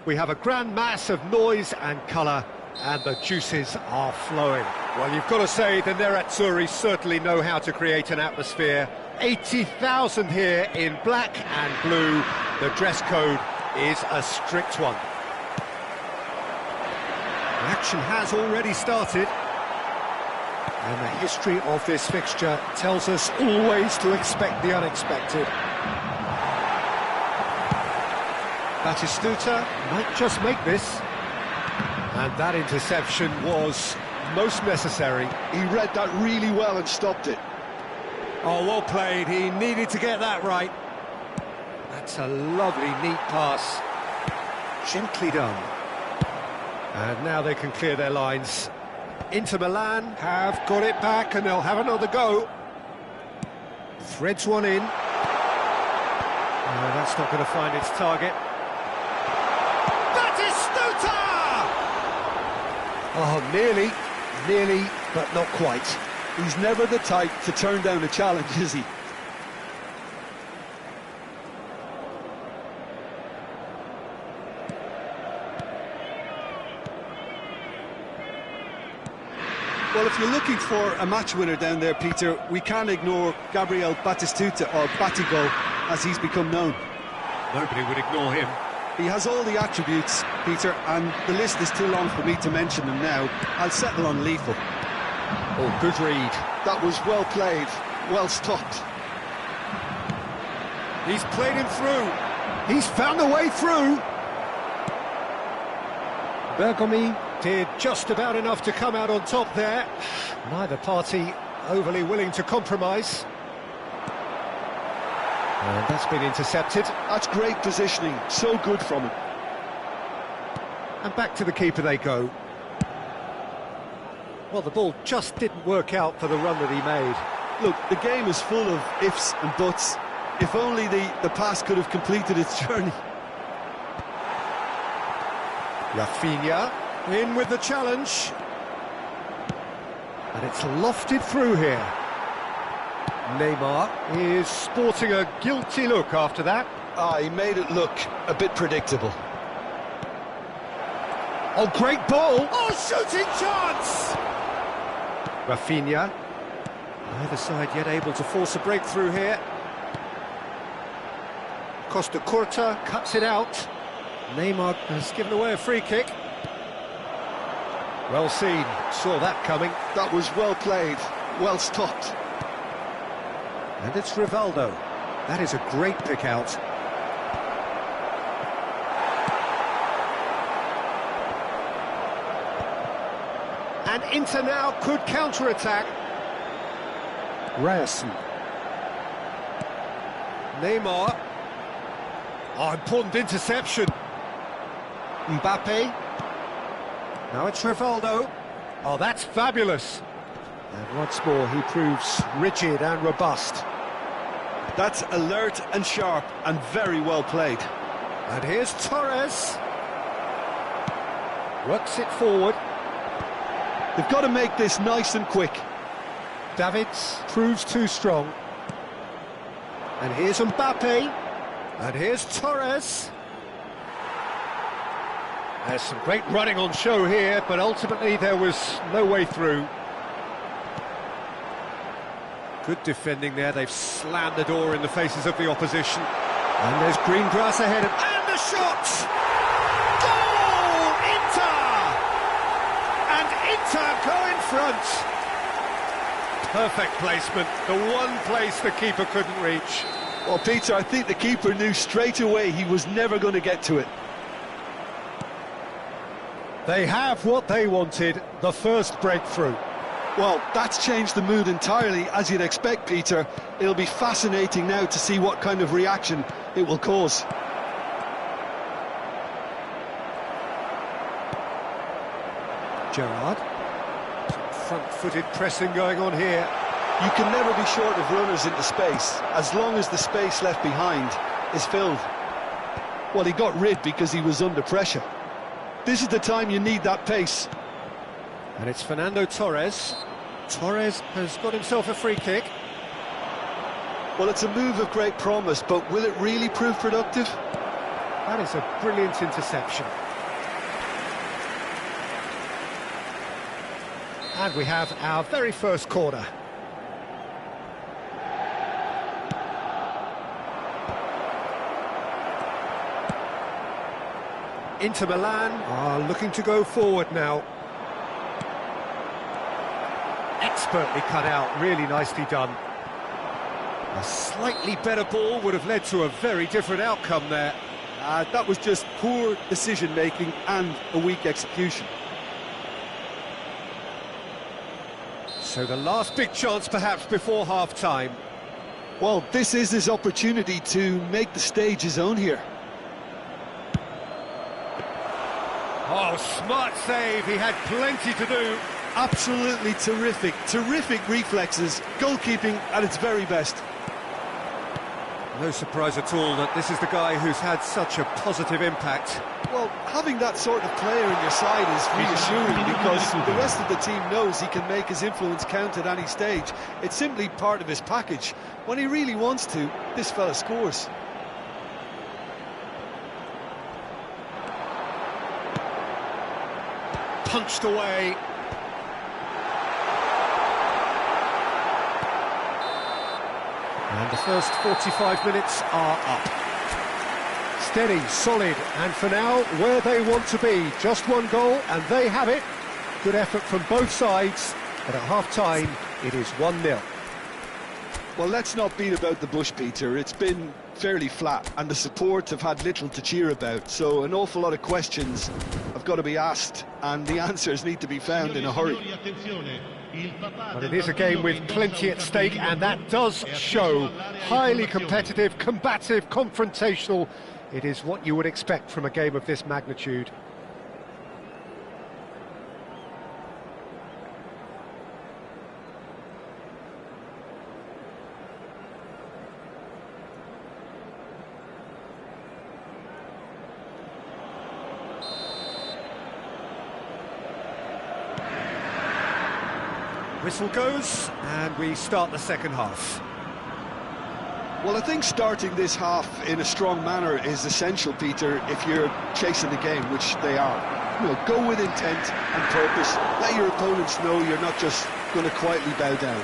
We have a grand mass of noise and colour, and the juices are flowing. Well, you've got to say the Nerazzurri certainly know how to create an atmosphere. 80,000 here in black and blue. The dress code is a strict one. The action has already started. And the history of this fixture tells us always to expect the unexpected. Batistuta might just make this. And that interception was most necessary. He read that really well and stopped it. Oh, well played. He needed to get that right. That's a lovely, neat pass. Gently done. And now they can clear their lines. Inter Milan have got it back and they'll have another go. Threads one in. That's not going to find its target. Batistuta! Oh, nearly, but not quite. He's never the type to turn down a challenge, is he? Well, if you're looking for a match winner down there, Peter, we can't ignore Gabriel Batistuta, or Batigo, as he's become known. Nobody would ignore him. He has all the attributes, Peter, and the list is too long for me to mention them now. I'll settle on lethal. Oh, good read. That was well played, well stopped. He's played him through. He's found a way through. Bergomi did just about enough to come out on top there. Neither party overly willing to compromise. And that's been intercepted. That's great positioning, so good from him. And back to the keeper they go. Well, the ball just didn't work out for the run that he made. Look, the game is full of ifs and buts. If only the pass could have completed its journey. Rafinha in with the challenge. And it's lofted through here. Neymar is sporting a guilty look after that. He made it look a bit predictable. Oh, great ball! Oh, shooting chance! Rafinha. Neither side yet able to force a breakthrough here. Costa Curta cuts it out. Neymar has given away a free kick. Well seen, saw that coming. That was well played, well stopped. And it's Rivaldo. That is a great pick out. And Inter now could counter-attack. Ryerson. Neymar. Oh, important interception. Mbappe. Now it's Rivaldo. Oh, that's fabulous. And once more he proves rigid and robust. That's alert and sharp and very well played. And here's Torres. Works it forward. They've got to make this nice and quick. Davids proves too strong. And here's Mbappe. And here's Torres. There's some great running on show here, but ultimately there was no way through. Good defending there, they've slammed the door in the faces of the opposition. And there's green grass ahead of... And the shot! Goal! Inter! And Inter go in front. Perfect placement, the one place the keeper couldn't reach. Well, Peter, I think the keeper knew straight away he was never going to get to it. They have what they wanted, the first breakthrough. Well, that's changed the mood entirely, as you'd expect, Peter. It'll be fascinating now to see what kind of reaction it will cause. Gerrard. Some front-footed pressing going on here. You can never be short of runners into space, as long as the space left behind is filled. Well, he got rid because he was under pressure. This is the time you need that pace. And it's Fernando Torres. Torres has got himself a free kick. Well, it's a move of great promise, but will it really prove productive? That is a brilliant interception. And we have our very first corner. Inter Milan are looking to go forward now. Expertly cut out, really nicely done. A slightly better ball would have led to a very different outcome there. That was just poor decision-making and a weak execution. So the last big chance perhaps before half-time. Well, this is his opportunity to make the stage his own here. Oh, smart save, he had plenty to do. Absolutely terrific, terrific reflexes, goalkeeping at its very best. No surprise at all that this is the guy who's had such a positive impact. Well, having that sort of player in your side is reassuring because the rest of the team knows he can make his influence count at any stage. It's simply part of his package. When he really wants to, this fella scores. Punched away. And the first 45 minutes are up. Steady, solid, and for now, where they want to be. Just one goal, and they have it. Good effort from both sides, but at half-time, it is 1-0. Well, let's not beat about the bush, Peter. It's been fairly flat, and the support have had little to cheer about, so an awful lot of questions have got to be asked, and the answers need to be found in a hurry. But it is a game with plenty at stake, and that does show. Highly competitive, combative, confrontational. It is what you would expect from a game of this magnitude. Whistle goes, and we start the second half. Well, I think starting this half in a strong manner is essential, Peter, if you're chasing the game, which they are. You know, go with intent and purpose. Let your opponents know you're not just going to quietly bow down.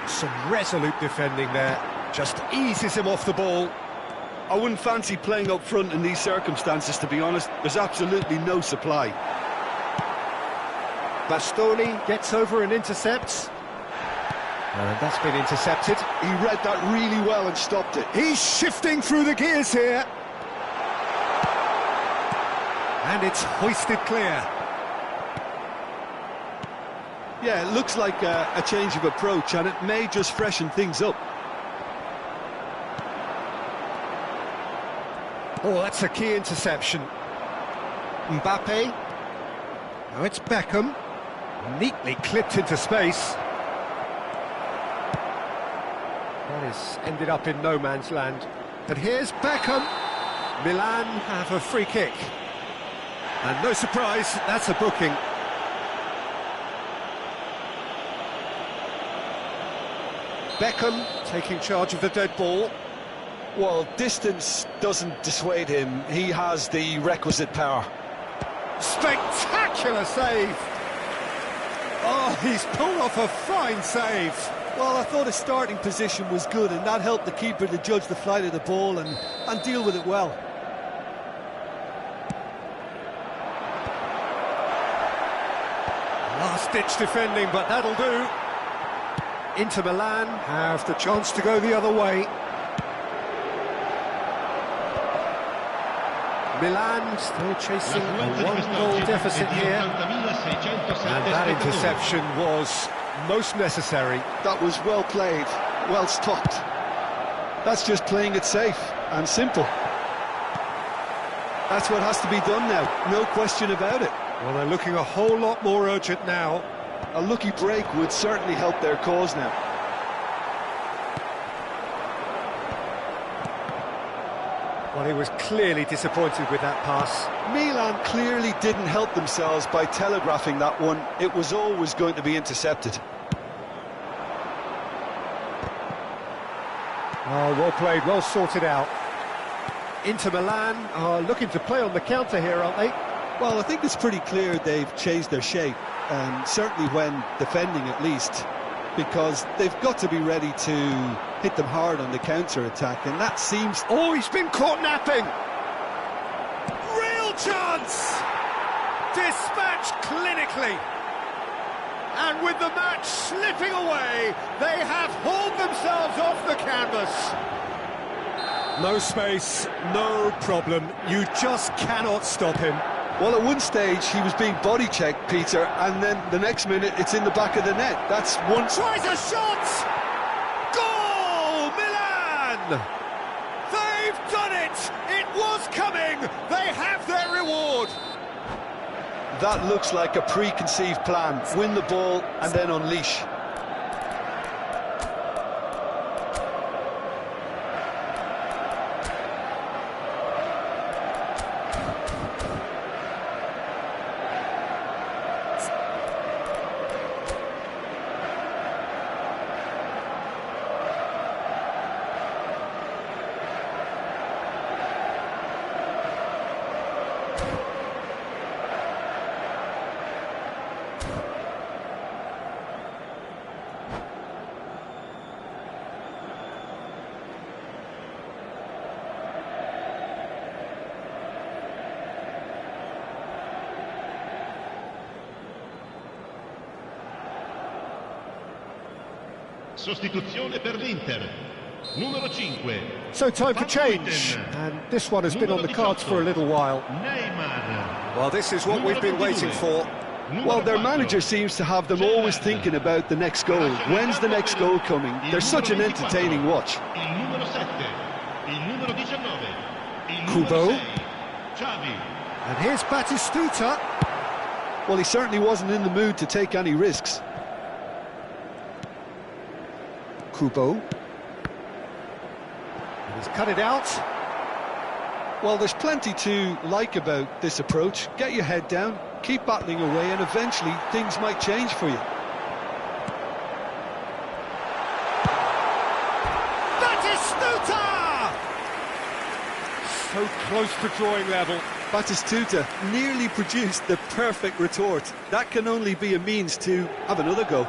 Some resolute defending there, just eases him off the ball. I wouldn't fancy playing up front in these circumstances, to be honest. There's absolutely no supply. Bastoni gets over and intercepts. And that's been intercepted. He read that really well and stopped it. He's shifting through the gears here. And it's hoisted clear. Yeah, it looks like a change of approach, and it may just freshen things up. Oh, that's a key interception. Mbappe. Now it's Beckham. Neatly clipped into space. That has ended up in no man's land. And here's Beckham. Milan have a free kick. And no surprise, that's a booking. Beckham taking charge of the dead ball. Well, distance doesn't dissuade him. He has the requisite power. Spectacular save! Oh, he's pulled off a fine save. Well, I thought his starting position was good, and that helped the keeper to judge the flight of the ball and deal with it well. Last-ditch defending, but that'll do. Inter Milan have the chance to go the other way. Milan still chasing a one-goal deficit here. And that interception was most necessary. That was well played, well stopped. That's just playing it safe and simple. That's what has to be done now, no question about it. Well, they're looking a whole lot more urgent now. A lucky break would certainly help their cause now. Well, he was clearly disappointed with that pass. Milan clearly didn't help themselves by telegraphing that one. It was always going to be intercepted. Oh, well played, well sorted out. Inter Milan are looking to play on the counter here, aren't they? Well, I think it's pretty clear they've changed their shape, certainly when defending at least, because they've got to be ready to hit them hard on the counter-attack, and that seems... Oh, he's been caught napping! Real chance! Dispatched clinically! And with the match slipping away, they have hauled themselves off the canvas. No space, no problem. You just cannot stop him. Well, at one stage, he was being body-checked, Peter, and then the next minute, it's in the back of the net. That's one... Tries a shot! Goal, Milan! They've done it! It was coming! They have their reward! That looks like a preconceived plan. Win the ball and then unleash. Sostituzione per l'Inter, numero 5. So time for change, and this one has been on the cards for a little while. Neymar. Well, this is what we've been waiting for. Well, their manager seems to have them always thinking about the next goal. When's the next goal coming? They're such an entertaining watch. Il numero 7, il numero 19, il Kubo. numero 6, Xavi. And here's Batistuta. Well, he certainly wasn't in the mood to take any risks. Kubo. And he's cut it out. Well, there's plenty to like about this approach. Get your head down, keep battling away, and eventually things might change for you. Batistuta! So close to drawing level. Batistuta nearly produced the perfect retort. That can only be a means to have another go.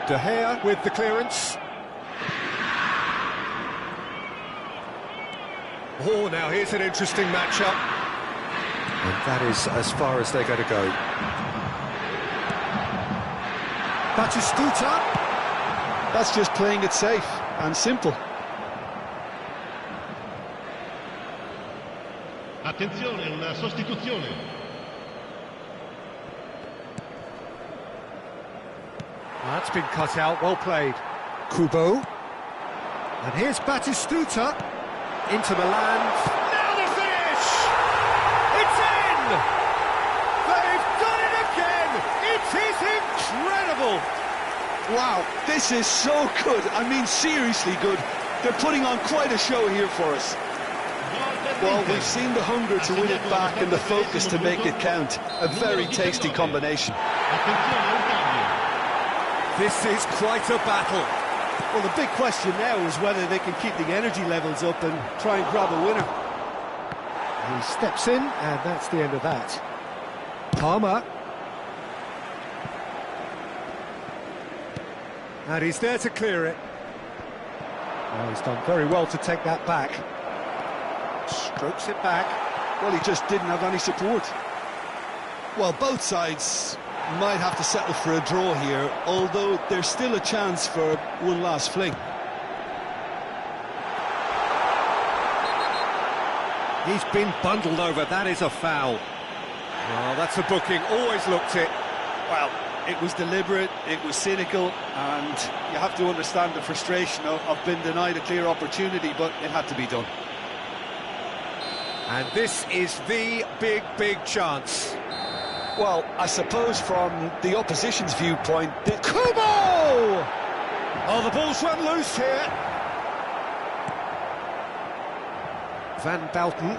De Gea with the clearance. Oh, now here's an interesting matchup. And that is as far as they're going to go. Batistuta. That's just playing it safe and simple. Attenzione, una sostituzione. That's been cut out, well played. Kubo. And here's Batistuta. Into Milan. Now the finish! It's in! They've done it again! It is incredible! Wow, this is so good. I mean, seriously good. They're putting on quite a show here for us. Well, we've seen the hunger to win it back and the focus to make it count. A very tasty combination. This is quite a battle. Well, the big question now is whether they can keep the energy levels up and try and grab a winner. He steps in, and that's the end of that. Palmer. And he's there to clear it. Well, he's done very well to take that back. Strokes it back. Well, he just didn't have any support. Well, both sides might have to settle for a draw here, although there's still a chance for one last fling. He's been bundled over, that is a foul. Oh, that's a booking, always looked it. Well, it was deliberate, it was cynical, and you have to understand the frustration of being denied a clear opportunity, but it had to be done. And this is the big chance. Well, I suppose from the opposition's viewpoint... Kubo! Oh, the ball's run loose here. Van Belten.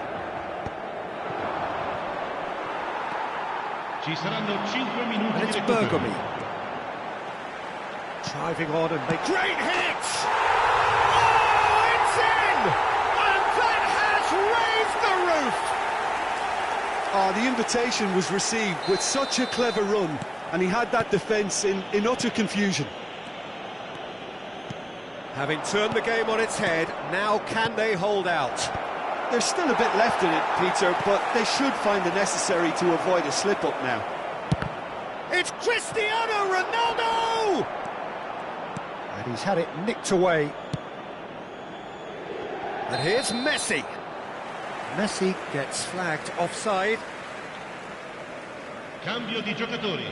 Ci saranno 5 minuti And di it's recupero. Bergomi. Driving on and make great hits! Oh, it's in! And that has raised the roof! The invitation was received with such a clever run, and he had that defence in utter confusion. Having turned the game on its head, now can they hold out? There's still a bit left in it, Peter, but they should find the necessary to avoid a slip-up now. It's Cristiano Ronaldo! And he's had it nicked away. And here's Messi. Messi gets flagged offside. Cambio di giocatori.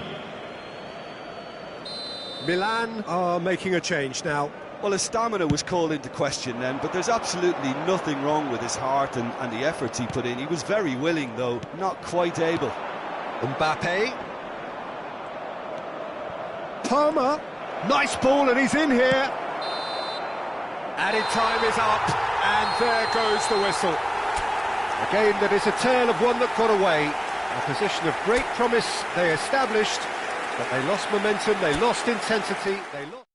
Milan are making a change now. Well, his stamina was called into question then, but there's absolutely nothing wrong with his heart and the efforts he put in. He was very willing, though, not quite able. Mbappe. Palmer. Nice ball, and he's in here. Added time is up, and there goes the whistle. A game that is a tale of one that got away. A position of great promise they established, But they lost momentum, they lost intensity, they lost...